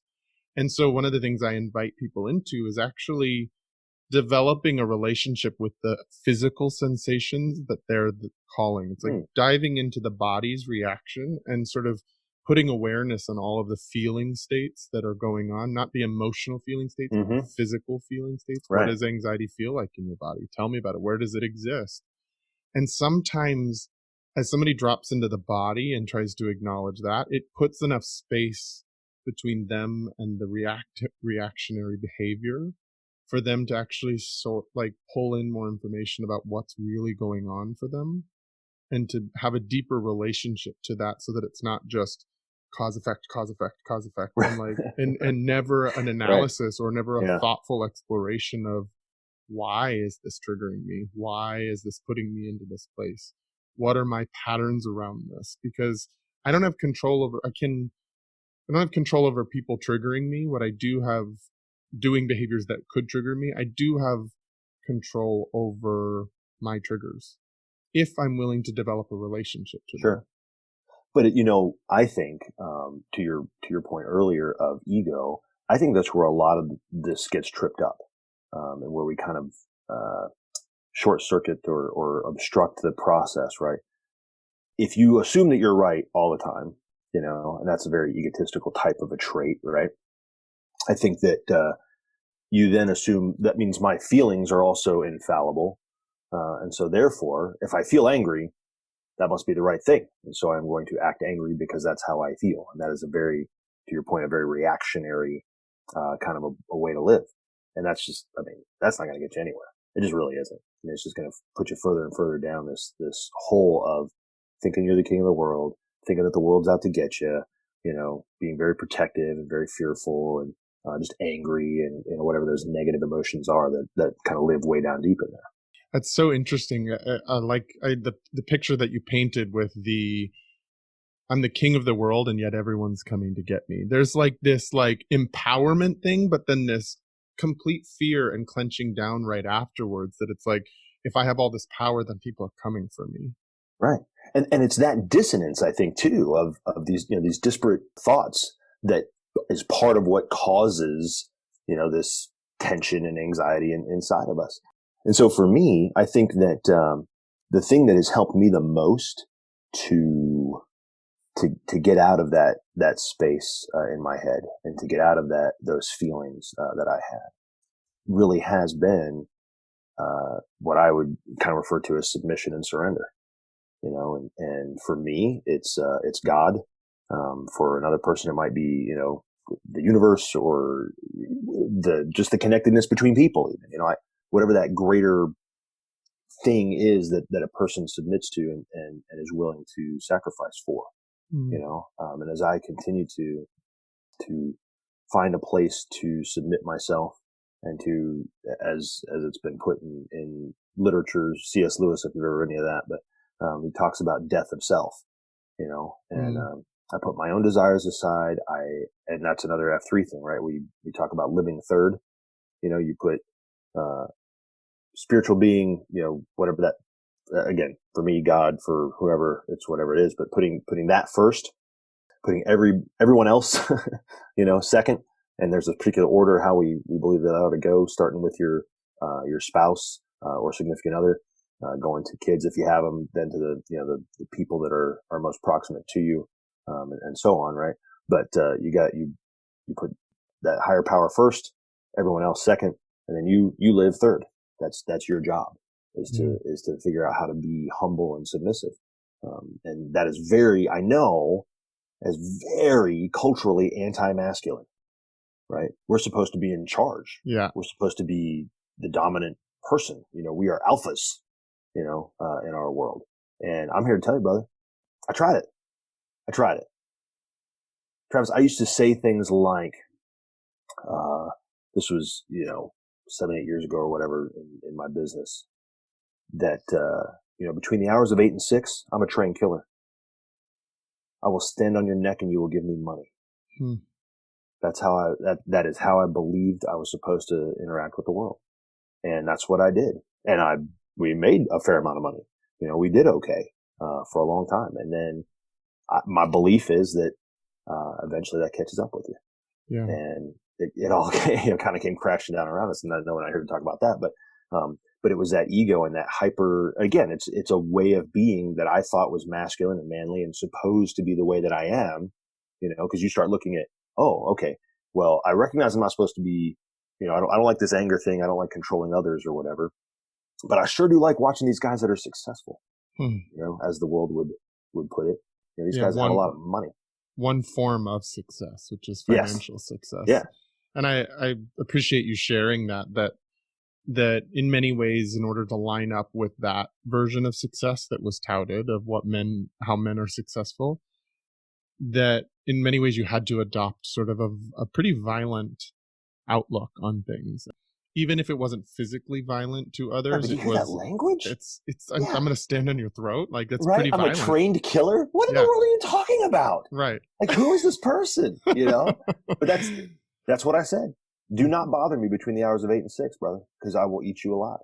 And so one of the things I invite people into is actually developing a relationship with the physical sensations that they're calling. It's like diving into the body's reaction and sort of putting awareness on all of the feeling states that are going on, not the emotional feeling states, but the physical feeling states. What Right. does anxiety feel like in your body? Tell me about it. Where does it exist? And sometimes as somebody drops into the body and tries to acknowledge that, it puts enough space between them and the reactionary behavior for them to actually sort like pull in more information about what's really going on for them and to have a deeper relationship to that so that it's not just cause effect cause effect cause effect and like and never an analysis or never a Yeah. thoughtful exploration of why is this triggering me, why is this putting me into this place, what are my patterns around this, because I don't have control over I don't have control over people triggering me. What I do have doing behaviors that could trigger me, I do have control over my triggers if I'm willing to develop a relationship to them. Sure. But I think to your point earlier of ego, I think that's where a lot of this gets tripped up, and where we kind of short circuit or obstruct the process. Right? If you assume that you're right all the time, and that's a very egotistical type of a trait, right? I think that you then assume that means my feelings are also infallible, and so therefore, if I feel angry, that must be the right thing. And so I'm going to act angry because that's how I feel. And that is to your point, a very reactionary kind of a way to live. And that's just, that's not going to get you anywhere. It just really isn't. And it's just going to put you further and further down this hole of thinking you're the king of the world, thinking that the world's out to get you, being very protective and very fearful and just angry and, whatever those negative emotions are that kind of live way down deep in there. That's so interesting. The picture that you painted with I'm the king of the world and yet everyone's coming to get me. There's like this like empowerment thing, but then this complete fear and clenching down right afterwards that it's like, if I have all this power, then people are coming for me. Right. And it's that dissonance, I think, too, of these, these disparate thoughts that is part of what causes, this tension and anxiety inside of us. And so for me, I think that the thing that has helped me the most to get out of that space in my head and to get out of those feelings that I had really has been what I would kind of refer to as submission and surrender. And for me, it's God. For another person, it might be the universe or just the connectedness between people. Even whatever that greater thing is that a person submits to and is willing to sacrifice for, and as I continue to find a place to submit myself and to, as it's been put in literature, C.S. Lewis, if you've ever read any of that, but he talks about death of self, and I put my own desires aside. And that's another F3 thing, right? We talk about living third. You put spiritual being, whatever that, again, for me, God, for whoever, it's whatever it is, but putting that first, putting everyone else, second. And there's a particular order how we believe that ought to go, starting with your spouse or significant other, going to kids if you have them, then to the people that are most proximate to you, and so on, right? But you put that higher power first, everyone else second, and then you live third. That's your job is to figure out how to be humble and submissive, and that is I know as very culturally anti-masculine, right? We're supposed to be in charge. Yeah, we're supposed to be the dominant person. We are alphas, in our world. And I'm here to tell you, brother, I tried it. Travis, I used to say things like, this was, 7-8 years ago or whatever in my business. that, between the hours of 8 and 6, I'm a trained killer. I will stand on your neck and you will give me money. That's how that is how I believed I was supposed to interact with the world. And that's what I did. And we made a fair amount of money. We did okay, for a long time. And then my belief is that, eventually that catches up with you. Yeah. And it all kind of came crashing down around us. And I know when I heard to talk about that, but it was that ego and that hyper, again, it's a way of being that I thought was masculine and manly and supposed to be the way that I am, cause you start looking at, oh, okay, well, I recognize I'm not supposed to be, I don't like this anger thing. I don't like controlling others or whatever, but I sure do like watching these guys that are successful, as the world would put it. These guys have a lot of money. One form of success, which is Yes. financial success. Yeah. And I appreciate you sharing that in many ways, in order to line up with that version of success that was touted of how men are successful, that in many ways you had to adopt sort of a pretty violent outlook on things. Even if it wasn't physically violent to others, but you hear that language? I'm going to stand on your throat. Like, that's right? pretty I'm violent. A trained killer? What in the world are you talking about? Right. Like, who is this person? But that's what I said. Do not bother me between the hours of 8 and 6, brother, because I will eat you alive.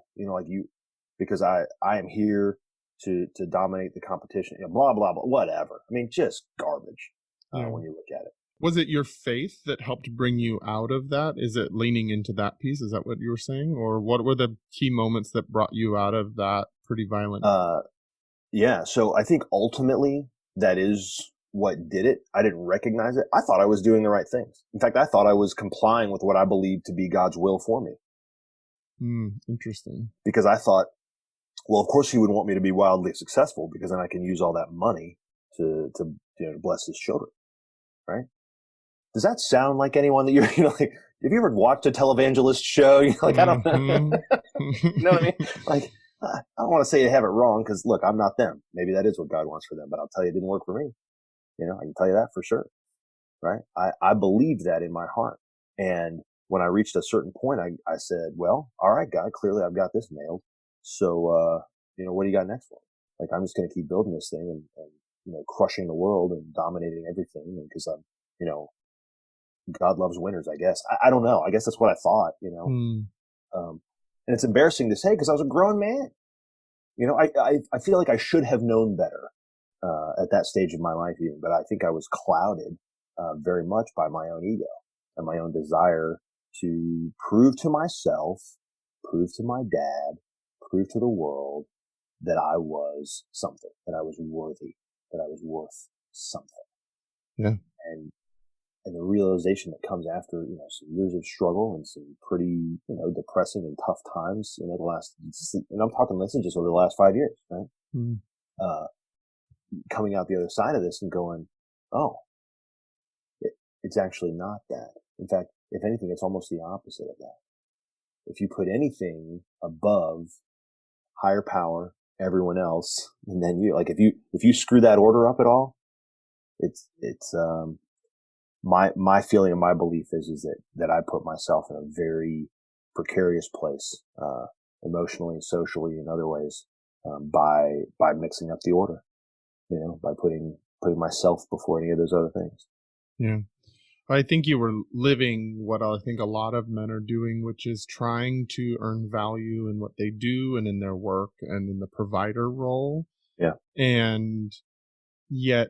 Because I am here to dominate the competition. Blah, blah, blah, whatever. I mean, just garbage when you look at it. Was it your faith that helped bring you out of that? Is it leaning into that piece? Is that what you were saying? Or what were the key moments that brought you out of that pretty violent? Yeah. So I think ultimately that is what did it. I didn't recognize it. I thought I was doing the right things. In fact, I thought I was complying with what I believed to be God's will for me. Interesting. Because I thought, well, of course he would want me to be wildly successful because then I can use all that money to bless his children. Right. Does that sound like anyone that have you ever watched a televangelist show? I don't know. You know what I mean? Like, I don't want to say they have it wrong because look, I'm not them. Maybe that is what God wants for them, but I'll tell you, it didn't work for me. I can tell you that for sure. Right. I believed that in my heart. And when I reached a certain point, I said, well, all right, God, clearly I've got this nailed. So, what do you got next for me? Like, I'm just going to keep building this thing and crushing the world and dominating everything because I'm, God loves winners, I guess. I don't know. I guess that's what I thought, and it's embarrassing to say because I was a grown man. I feel like I should have known better at that stage of my life even, but I think I was clouded very much by my own ego and my own desire to prove to myself, prove to my dad, prove to the world that I was something, that I was worthy, that I was worth something. Yeah. And the realization that comes after, some years of struggle and some pretty, depressing and tough times, and I'm talking, this is just over the last 5 years, right? Coming out the other side of this and going, oh, it's actually not that. In fact, if anything, it's almost the opposite of that. If you put anything above higher power, everyone else, and then you, like, if you screw that order up at all, it's my feeling and my belief is that I put myself in a very precarious place, emotionally, socially, in other ways, by mixing up the order, by putting myself before any of those other things. Yeah. I think you were living what I think a lot of men are doing, which is trying to earn value in what they do and in their work and in the provider role. Yeah. And yet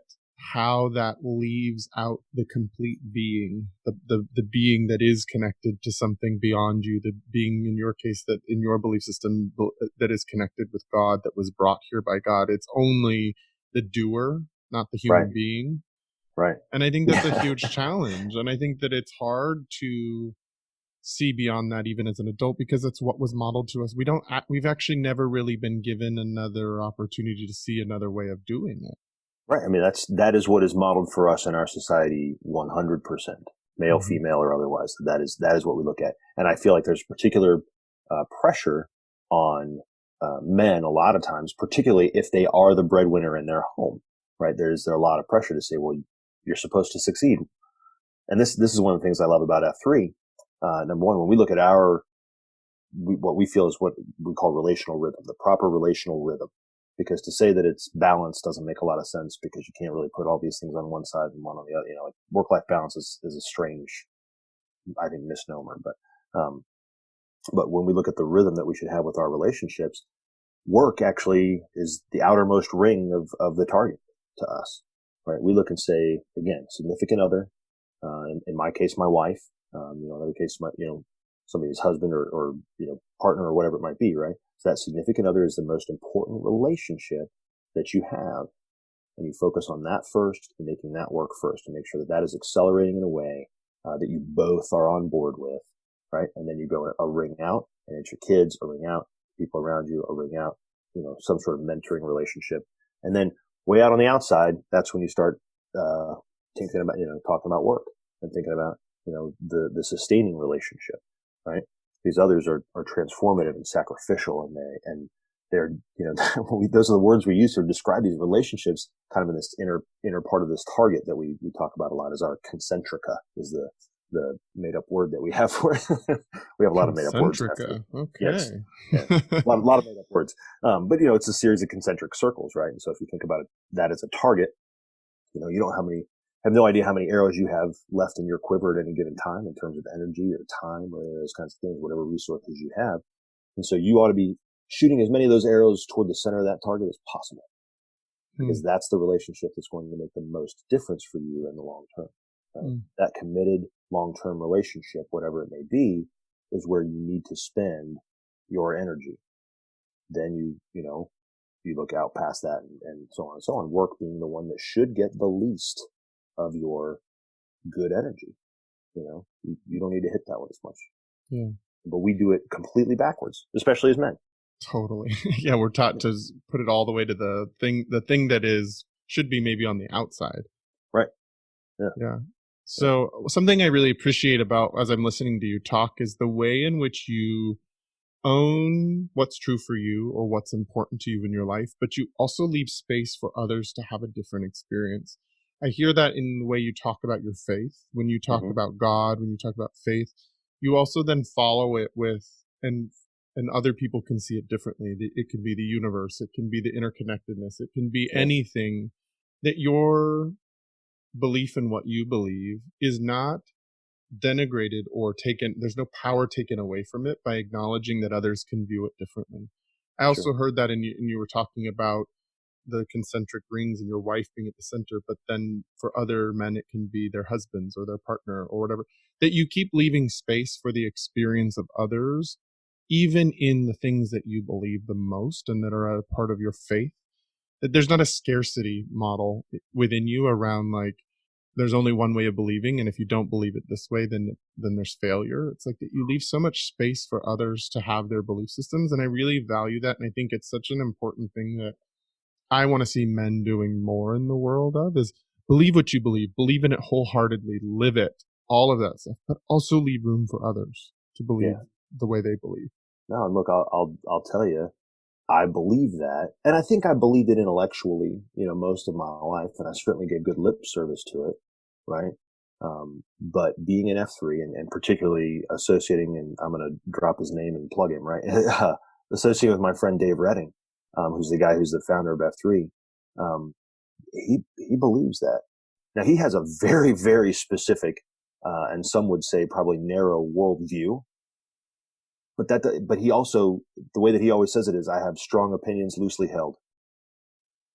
how that leaves out the complete being, the being that is connected to something beyond you, the being, in your case, that in your belief system that is connected with God, that was brought here by God. It's only the doer, not the human being. Right. And I think that's a huge challenge. And I think that it's hard to see beyond that even as an adult, because it's what was modeled to us. We've actually never really been given another opportunity to see another way of doing it. Right. I mean, that is what is modeled for us in our society 100%, male, Mm-hmm. female, or otherwise. That is what we look at. And I feel like there's particular pressure on men a lot of times, particularly if they are the breadwinner in their home, right? There's a lot of pressure to say, well, you're supposed to succeed. And this is one of the things I love about F3. Number one, when we look at our what we feel is what we call relational rhythm, the proper relational rhythm. Because to say that it's balanced doesn't make a lot of sense, because you can't really put all these things on one side and one on the other. Like work-life balance is a strange, I think, misnomer. But when we look at the rhythm that we should have with our relationships, work actually is the outermost ring of the target to us, right? We look and say, again, significant other, in my case, my wife, in other cases, somebody's husband or partner or whatever it might be, right? So that significant other is the most important relationship that you have. And you focus on that first and making that work first, and make sure that that is accelerating in a way that you both are on board with, right? And then you go a ring out, and it's your kids, a ring out, people around you, a ring out, some sort of mentoring relationship. And then way out on the outside, that's when you start thinking about, talking about work and thinking about, the sustaining relationship, right? These others are transformative and sacrificial, and they're, those are the words we use to describe these relationships, kind of in this inner part of this target that we talk about a lot, is our concentrica, is the made up word that we have for it. We have a lot of made up words. Concentrica. Okay. Yes. Yeah. A lot of made up words. But it's a series of concentric circles, right? And so if you think about that as a target, you don't have no idea how many arrows you have left in your quiver at any given time in terms of energy or time or any of those kinds of things, whatever resources you have. And so you ought to be shooting as many of those arrows toward the center of that target as possible, because that's the relationship that's going to make the most difference for you in the long term. Right? That committed long-term relationship, whatever it may be, is where you need to spend your energy. Then you look out past that and so on and so on. Work being the one that should get the least of your good energy. You don't need to hit that one as much. Yeah. But we do it completely backwards, especially as men. Totally. Yeah, we're taught to put it all the way to the thing that should be maybe on the outside. Right. Yeah. So something I really appreciate about, as I'm listening to you talk, is the way in which you own what's true for you or what's important to you in your life, but you also leave space for others to have a different experience. I hear that in the way you talk about your faith. When you talk about God, when you talk about faith, you also then follow it with, and other people can see it differently. It can be the universe. It can be the interconnectedness. It can be anything, that your belief in what you believe is not denigrated or taken. There's no power taken away from it by acknowledging that others can view it differently. I also heard that and you were talking about the concentric rings and your wife being at the center, but then for other men, it can be their husbands or their partner or whatever, that you keep leaving space for the experience of others, even in the things that you believe the most and that are a part of your faith. That there's not a scarcity model within you around like, there's only one way of believing, and if you don't believe it this way, then there's failure. It's like that you leave so much space for others to have their belief systems, and I really value that, and I think it's such an important thing that I want to see men doing more in the world of, is believe what you believe in it wholeheartedly, live it, all of that stuff, but also leave room for others to believe the way they believe. No, look, I'll tell you, I believe that. And I think I believed it intellectually, most of my life. And I certainly gave good lip service to it. Right. But being an F3 and particularly associating, and I'm going to drop his name and plug him, right. Associating with my friend Dave Redding, who's the guy who's the founder of F3. He believes that. Now he has a very, very specific, and some would say probably narrow worldview. But he also, the way that he always says it is, I have strong opinions loosely held.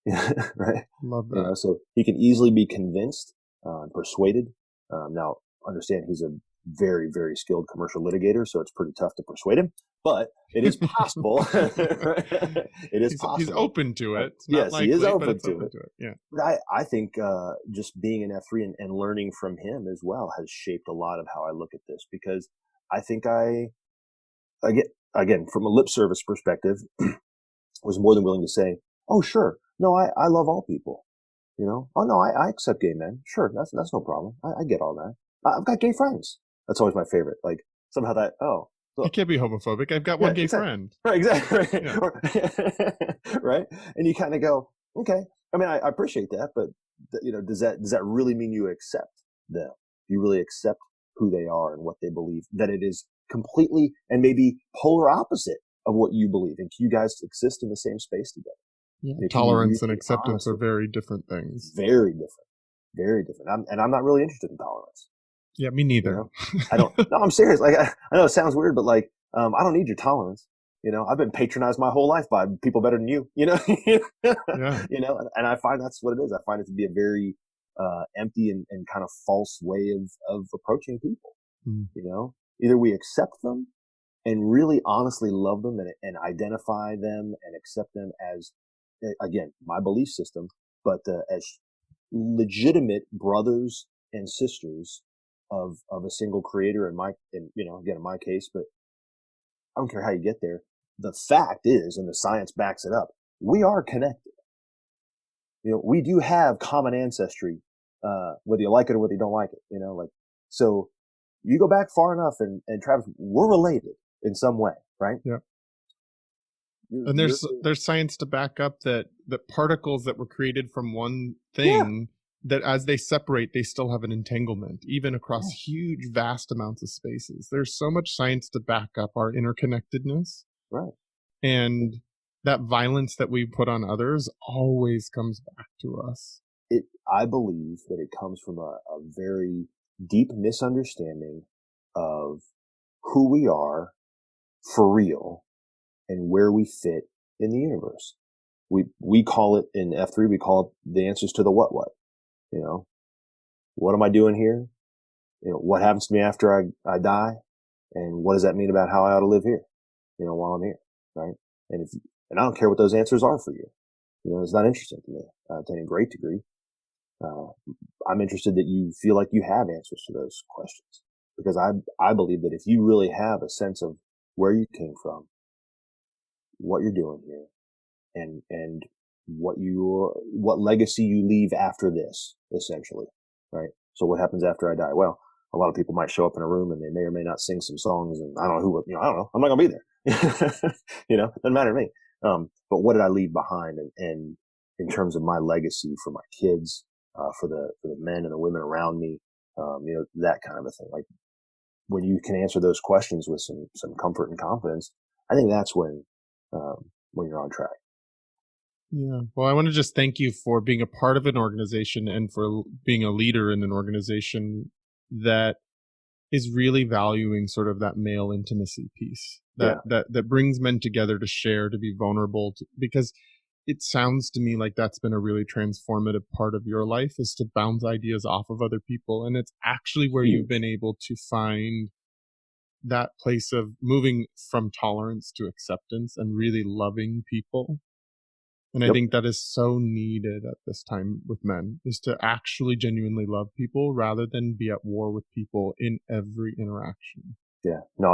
Right? Love that. So he can easily be convinced, and persuaded. Now, understand he's a very, very skilled commercial litigator, so it's pretty tough to persuade him. But it is possible. It is possible. He's open to it. It's yes, likely, he is open but to it. Yeah. But I think just being an F3 and learning from him as well has shaped a lot of how I look at this, because I think again, from a lip service perspective, was more than willing to say, oh, sure. No, I love all people. Oh, no, I accept gay men. Sure. That's no problem. I get all that. I've got gay friends. That's always my favorite. Like somehow I can't be homophobic. I've got one gay friend. Right. Exactly. Yeah. Right. And you kind of go, okay. I mean, I appreciate that, but does that really mean you accept them? Do you really accept who they are and what they believe, that it is completely and maybe polar opposite of what you believe, and can you guys exist in the same space together? Yeah. Tolerance and acceptance are very different things. Very different. Very different. I'm not really interested in tolerance. Yeah, me neither. You know? I don't. No, I'm serious. Like I know it sounds weird, but like I don't need your tolerance. You know, I've been patronized my whole life by people better than you. You know, Yeah. You know, and I find that's what it is. I find it to be a very empty and kind of false way of approaching people. Mm. You know, either we accept them and really honestly love them and identify them and accept them as, again, my belief system, but as legitimate brothers and sisters of a single creator in my case, but I don't care how you get there. The fact is, and the science backs it up, we are connected. You know, we do have common ancestry, whether you like it or whether you don't like it, you know, like, so you go back far enough and Travis, we're related in some way, right? Yeah. And there's science to back up that particles that were created from one thing, that as they separate, they still have an entanglement, even across huge, vast amounts of spaces. There's so much science to back up our interconnectedness. Right. And that violence that we put on others always comes back to us. I believe that it comes from a very deep misunderstanding of who we are for real and where we fit in the universe. We call it in F3, we call it the answers to the what. You know, what am I doing here? You know, what happens to me after I die? And what does that mean about how I ought to live here, you know, while I'm here, right? And I don't care what those answers are for you. You know, it's not interesting to me to any great degree. I'm interested that you feel like you have answers to those questions, because I believe that if you really have a sense of where you came from, what you're doing here, and what legacy you leave after this, essentially, right? So what happens after I die? Well, a lot of people might show up in a room and they may or may not sing some songs, and I don't know who, you know, I don't know. I'm not gonna be there. You know, doesn't matter to me. But what did I leave behind? And in terms of my legacy for my kids, for the men and the women around me, you know, that kind of a thing. Like, when you can answer those questions with some comfort and confidence, I think that's when you're on track. Yeah. Well, I want to just thank you for being a part of an organization and for being a leader in an organization that is really valuing sort of that male intimacy piece that brings men together to share, to be vulnerable, because it sounds to me like that's been a really transformative part of your life, is to bounce ideas off of other people. And it's actually where you've been able to find that place of moving from tolerance to acceptance and really loving people. And I think that is so needed at this time with men, is to actually genuinely love people rather than be at war with people in every interaction. Yeah, no,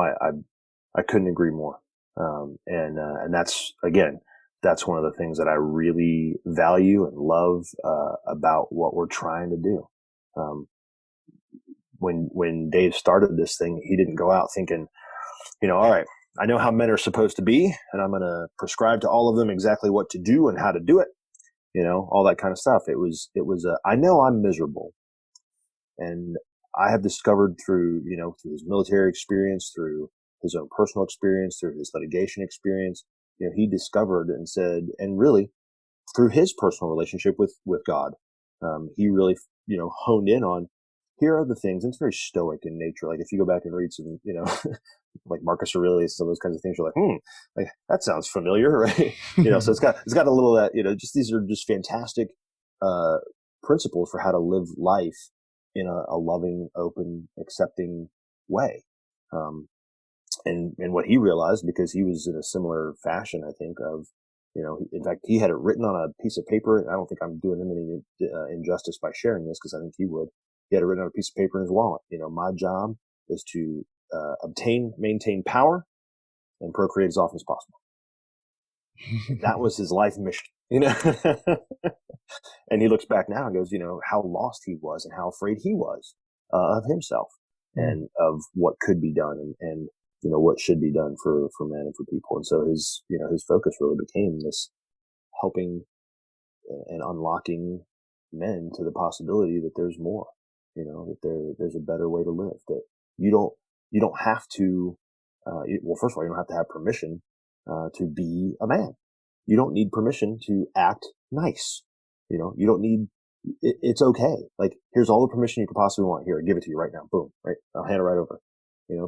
I couldn't agree more. And that's, again, that's one of the things that I really value and love about what we're trying to do. When Dave started this thing, he didn't go out thinking, you know, all right, I know how men are supposed to be, and I'm going to prescribe to all of them exactly what to do and how to do it. You know, all that kind of stuff. It was I know I'm miserable, and I have discovered through his military experience, through his own personal experience, through his litigation experience, you know, he discovered and said, and really through his personal relationship with God, he really, you know, honed in on, here are the things, and it's very stoic in nature. Like, if you go back and read some, you know, like Marcus Aurelius, some of those kinds of things, you're like, like, that sounds familiar, right? You know, so it's got a little of that, you know, just, these are just fantastic, principles for how to live life in a loving, open, accepting way. And what he realized, because he was in a similar fashion, I think, of, you know, in fact, he had it written on a piece of paper. And I don't think I'm doing him any injustice by sharing this, because I think he would. He had it written on a piece of paper in his wallet. You know, my job is to obtain, maintain power, and procreate as often as possible. That was his life mission, you know. And he looks back now and goes, you know, how lost he was and how afraid he was of himself and of what could be done and you know, what should be done for men and for people. And so his focus really became this helping and unlocking men to the possibility that there's more, you know, that there's a better way to live, that you don't have to well, first of all, you don't have to have permission to be a man. You don't need permission to act nice. You don't need. It's okay. Like, here's all the permission you could possibly want. Here, I give it to you right now. Boom. Right. I'll hand it right over.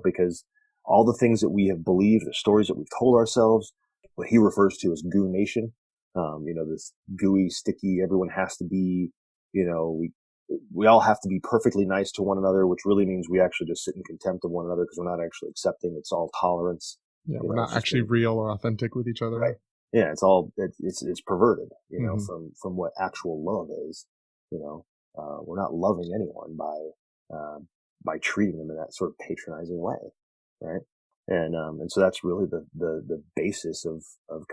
Because all the things that we have believed, the stories that we've told ourselves, what he refers to as goo nation, this gooey, sticky, everyone has to be, we all have to be perfectly nice to one another, which really means we actually just sit in contempt of one another because we're not actually accepting. It's all tolerance. Yeah, we're not actually real or authentic with each other. Right. Yeah, it's perverted, Mm-hmm. from what actual love is. We're not loving anyone by treating them in that sort of patronizing way, right? And so that's really the basis of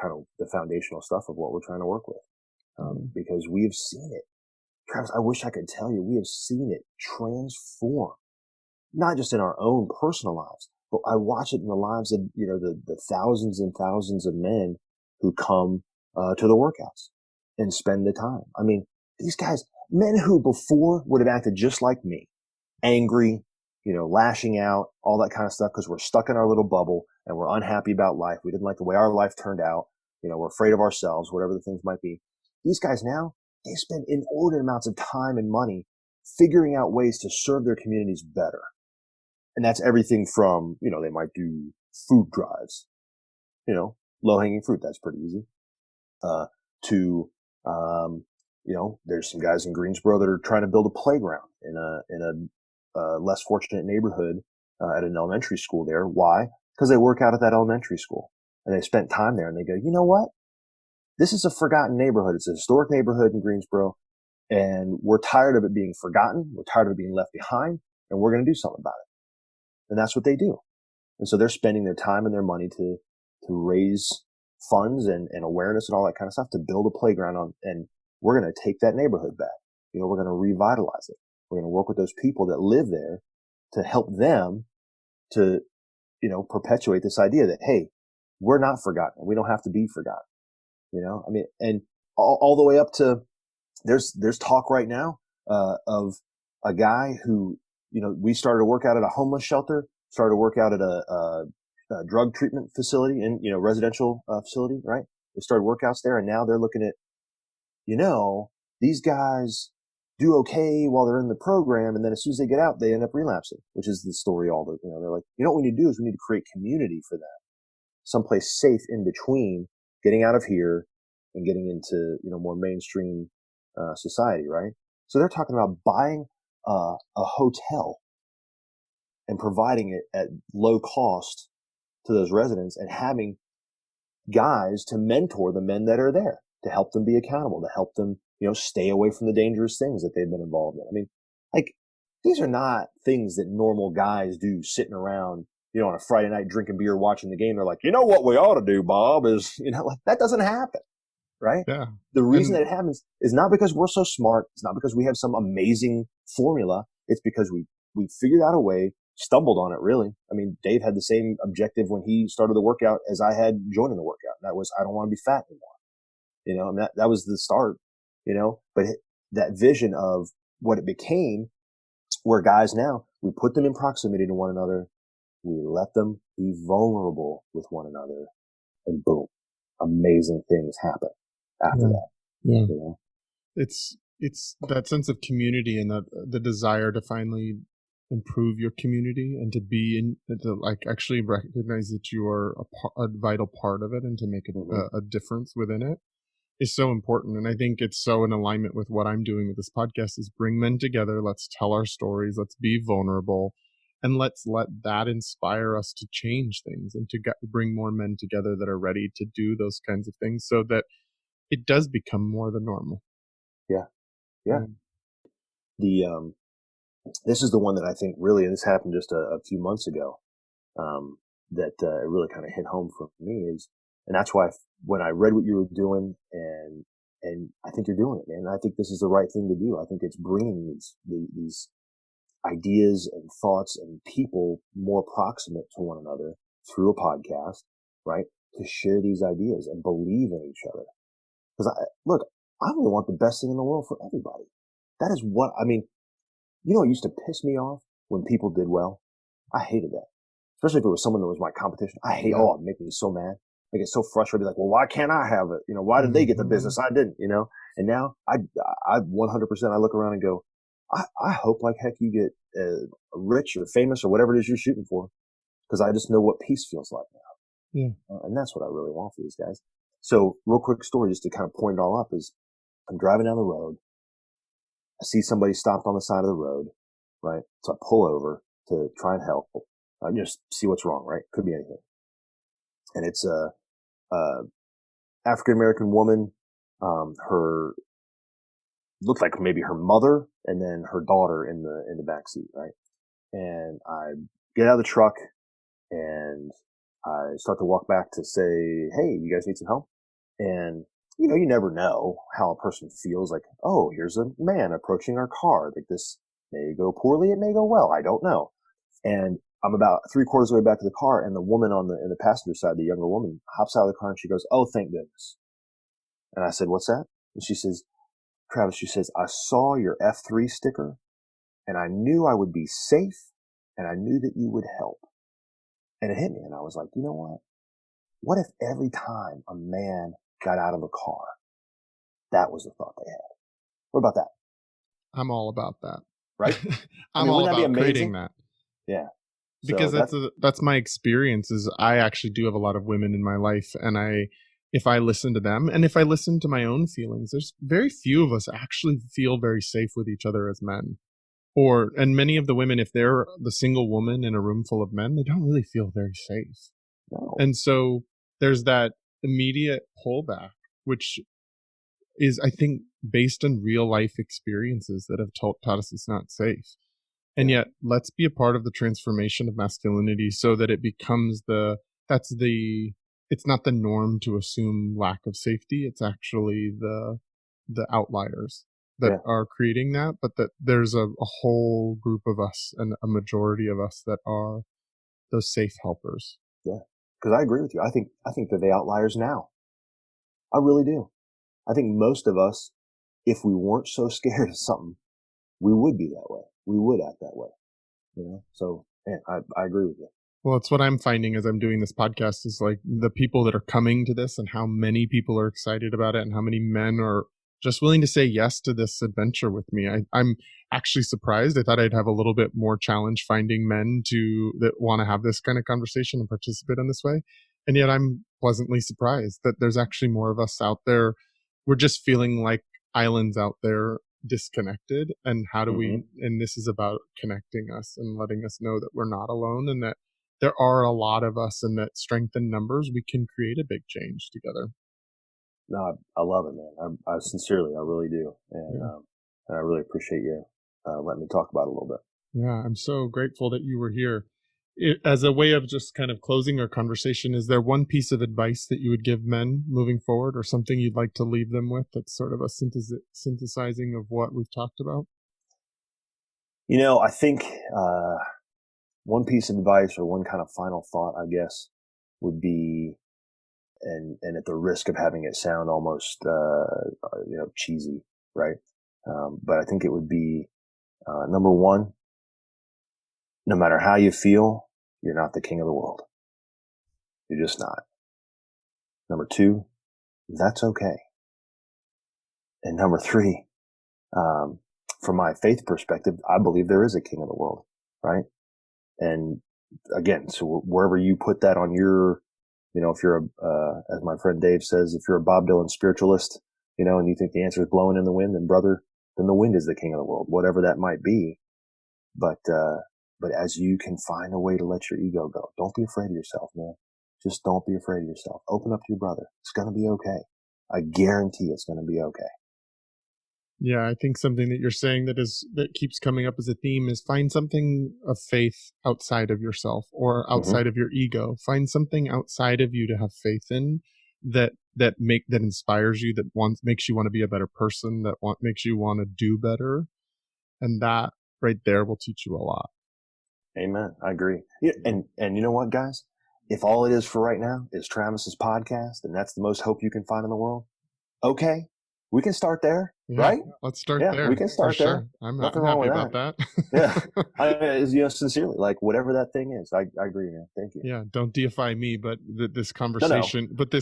kind of the foundational stuff of what we're trying to work with, because we have seen it. Travis, I wish I could tell you, we have seen it transform, not just in our own personal lives, but I watch it in the lives of, the thousands and thousands of men who come to the workouts and spend the time. I mean, these guys, men who before would have acted just like me, angry, lashing out, all that kind of stuff, because we're stuck in our little bubble and we're unhappy about life. We didn't like the way our life turned out. We're afraid of ourselves, whatever the things might be. These guys now, they spend inordinate amounts of time and money figuring out ways to serve their communities better. And that's everything from, they might do food drives, low hanging fruit. That's pretty easy. To, there's some guys in Greensboro that are trying to build a playground in a less fortunate neighborhood, at an elementary school there. Why? Because they work out at that elementary school and they spent time there and they go, you know what? This is a forgotten neighborhood. It's a historic neighborhood in Greensboro, and we're tired of it being forgotten. We're tired of it being left behind, and we're going to do something about it. And that's what they do. And so they're spending their time and their money to raise funds and awareness and all that kind of stuff to build a playground and we're going to take that neighborhood back. We're going to revitalize it. We're going to work with those people that live there to help them to, perpetuate this idea that, hey, we're not forgotten. We don't have to be forgotten. And all the way up to there's talk right now, of a guy who, we started to work out at a homeless shelter, started to work out at a drug treatment facility and, residential facility, right? They started workouts there and now they're looking at, these guys do okay while they're in the program. And then as soon as they get out, they end up relapsing, which is the story. They're like, what we need to do is we need to create community for them, someplace safe in between getting out of here and getting into, more mainstream, society. Right. So they're talking about buying a hotel and providing it at low cost to those residents and having guys to mentor the men that are there, to help them be accountable, to help them, stay away from the dangerous things that they've been involved in. I mean, like, these are not things that normal guys do sitting around, on a Friday night drinking beer, watching the game. They're like, what we ought to do, Bob, is, like, that doesn't happen. Right. Yeah. The reason that it happens is not because we're so smart. It's not because we have some amazing formula. It's because we figured out a way, stumbled on it, really. I mean, Dave had the same objective when he started the workout as I had joining the workout. And that was, I don't want to be fat anymore. I mean, that was the start, but that vision of what it became, where guys now, we put them in proximity to one another. We let them be vulnerable with one another, and boom, amazing things happen after that. Yeah. It's that sense of community and the desire to finally improve your community and to be to like actually recognize that you are a vital part of it and to make a difference within it is so important. And I think it's so in alignment with what I'm doing with this podcast is bring men together. Let's tell our stories. Let's be vulnerable. And let's let that inspire us to change things and to bring more men together that are ready to do those kinds of things so that it does become more the normal. Yeah. Yeah. This is the one that I think really, and this happened just a few months ago, that it really kind of hit home for me and that's why when I read what you were doing and I think you're doing it, man. I think this is the right thing to do. I think it's bringing these ideas and thoughts and people more proximate to one another through a podcast, right? To share these ideas and believe in each other. Because I really want the best thing in the world for everybody. That is what, I mean, it used to piss me off when people did well. I hated that. especially if it was someone that was my competition. I hate, it'd make me so mad. I get so frustrated. Like, well, why can't I have it? Why did they get the business? I didn't, and now I 100%, I look around and go, I hope like heck you get rich or famous or whatever it is you're shooting for. Cause I just know what peace feels like now. Yeah. And that's what I really want for these guys. So real quick story, just to kind of point it all up, is I'm driving down the road. I see somebody stopped on the side of the road, right? So I pull over to try and help, just see what's wrong, right? Could be anything. And it's a African-American woman. Her looked like maybe her mother and then her daughter in the back seat, right? And I get out of the truck and I start to walk back to say, hey, you guys need some help? And, you never know how a person feels. Like, oh, here's a man approaching our car. Like, this may go poorly. It may go well. I don't know. And I'm about 3/4 of the way back to the car, and the woman in the passenger side, the younger woman, hops out of the car and she goes, oh, thank goodness. And I said, what's that? And she says, Travis, she says, I saw your F3 sticker and I knew I would be safe and I knew that you would help. And it hit me. And I was like, you know what? What if every time a man got out of a car, that was the thought they had? What about that? I'm all about that. Right? I'm all about creating that. Yeah. Because that's my experience. Is I actually do have a lot of women in my life, and if I listen to them and if I listen to my own feelings, there's very few of us actually feel very safe with each other as men. And many of the women, if they're the single woman in a room full of men, they don't really feel very safe. No. And so there's that immediate pullback, which is, I think, based on real life experiences that have taught us it's not safe. And yet, let's be a part of the transformation of masculinity so that it becomes it's not the norm to assume lack of safety. It's actually the outliers that are creating that, but that there's a whole group of us and a majority of us that are those safe helpers. Yeah. Because I agree with you. I think they're the outliers now. I really do. I think most of us, if we weren't so scared of something, we would be that way. We would act that way. So man, I agree with you. Well, it's what I'm finding as I'm doing this podcast is like the people that are coming to this and how many people are excited about it and how many men are just willing to say yes to this adventure with me. I'm actually surprised. I thought I'd have a little bit more challenge finding men that want to have this kind of conversation and participate in this way. And yet I'm pleasantly surprised that there's actually more of us out there. We're just feeling like islands out there, disconnected. And how do we, and this is about connecting us and letting us know that we're not alone and that there are a lot of us, and that strength in numbers, we can create a big change together. No, I love it, man. I sincerely, I really do. And I really appreciate you letting me talk about it a little bit. Yeah, I'm so grateful that you were here. As a way of just kind of closing our conversation, is there one piece of advice that you would give men moving forward, or something you'd like to leave them with that's sort of a synthesizing of what we've talked about? I think one piece of advice or one kind of final thought, I guess, would be, and at the risk of having it sound almost, cheesy, right? But I think it would be, number one, no matter how you feel, you're not the king of the world. You're just not. Number two, that's okay. And number three, from my faith perspective, I believe there is a king of the world, right? And again, so wherever you put that on your, if you're as my friend Dave says, if you're a Bob Dylan spiritualist, and you think the answer is blowing in the wind, then brother, then the wind is the king of the world, whatever that might be. But as you can find a way to let your ego go, don't be afraid of yourself, man. Just don't be afraid of yourself. Open up to your brother. It's going to be okay. I guarantee it's going to be okay. Yeah, I think something that you're saying that keeps coming up as a theme is find something of faith outside of yourself or outside of your ego. Find something outside of you to have faith in that inspires you, that makes you want to be a better person, that makes you want to do better. And that right there will teach you a lot. Amen. I agree. Yeah, and you know what, guys? If all it is for right now is Travis's podcast, and that's the most hope you can find in the world, okay, we can start there. Yeah, right? let's start Yeah, there. we can start for there. sure. I'm Nothing happy wrong with about that. Yeah, sincerely, like whatever that thing is, I agree, man. Thank you. Yeah, don't deify me, but this No.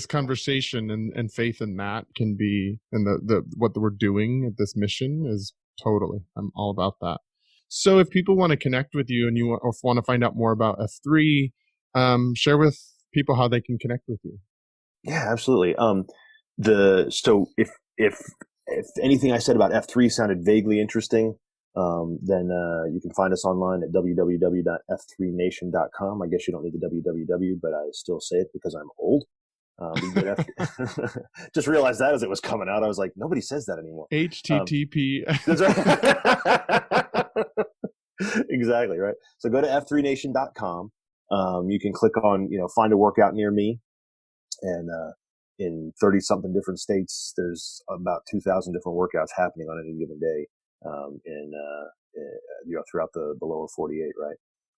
conversation and faith in that can be, and the what we're doing, this mission is totally, I'm all about that. So if people want to connect with you and or want to find out more about F3, share with people how they can connect with you. Yeah, absolutely. So if anything I said about F3 sounded vaguely interesting, then you can find us online at www.f3nation.com. I guess you don't need the www, but I still say it because I'm old. Just realized that as it was coming out. I was like, nobody says that anymore. HTTP. That's right. Exactly, right. So go to f3nation.com. You can click on, find a workout near me. And in 30 something different states, there's about 2,000 different workouts happening on any given day throughout the lower 48, right?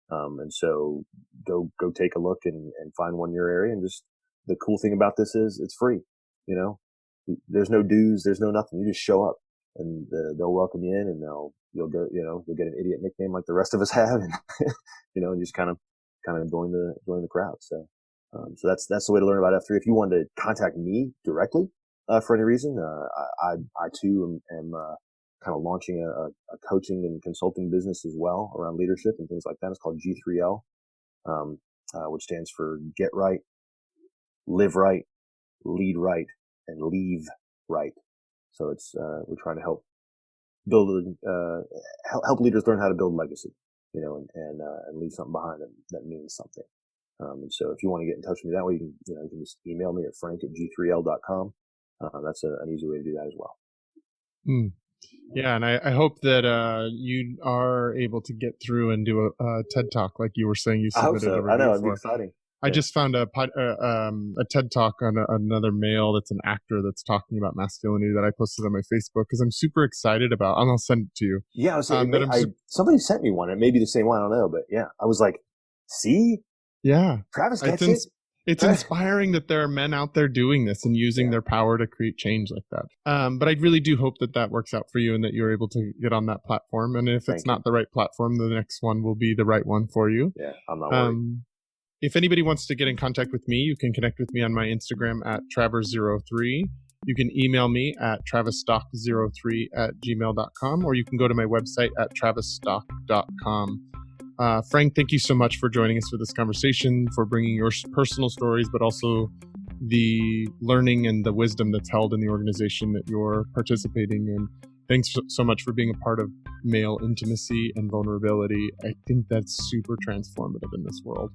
And so go take a look and find one in your area. And just the cool thing about this is it's free. There's no dues, there's no nothing. You just show up, and they'll welcome you in, and you'll get an idiot nickname like the rest of us have, and and just kind of join the crowd. So that's the way to learn about F3. If you want to contact me directly for any reason, I too am kind of launching a coaching and consulting business as well around leadership and things like that. It's called G3L, which stands for Get Right, Live Right, Lead Right, and Leave Right. So it's we're trying to help leaders learn how to build legacy, and leave something behind that means something. And so if you want to get in touch with me that way, you can just email me at frank@g3l.com. That's an easy way to do that as well. Yeah, and I hope that you are able to get through and do a TED Talk like you were saying you submitted. I hope so. I know, it'd be exciting. I just found a TED Talk on another male that's an actor that's talking about masculinity that I posted on my Facebook because I'm super excited about. And I'll send it to you. Yeah, I was saying, somebody sent me one. It may be the same one. I don't know, but yeah, I was like, see, yeah, Travis gets it. It's inspiring that there are men out there doing this and using their power to create change like that. But I really do hope that works out for you and that you're able to get on that platform. And if it's not the right platform, the next one will be the right one for you. Yeah, I'm not worried. If anybody wants to get in contact with me, you can connect with me on my Instagram at Travers03. You can email me at travisstock03@gmail.com, or you can go to my website at travisstock.com. Frank, thank you so much for joining us for this conversation, for bringing your personal stories, but also the learning and the wisdom that's held in the organization that you're participating in. Thanks so much for being a part of male intimacy and vulnerability. I think that's super transformative in this world.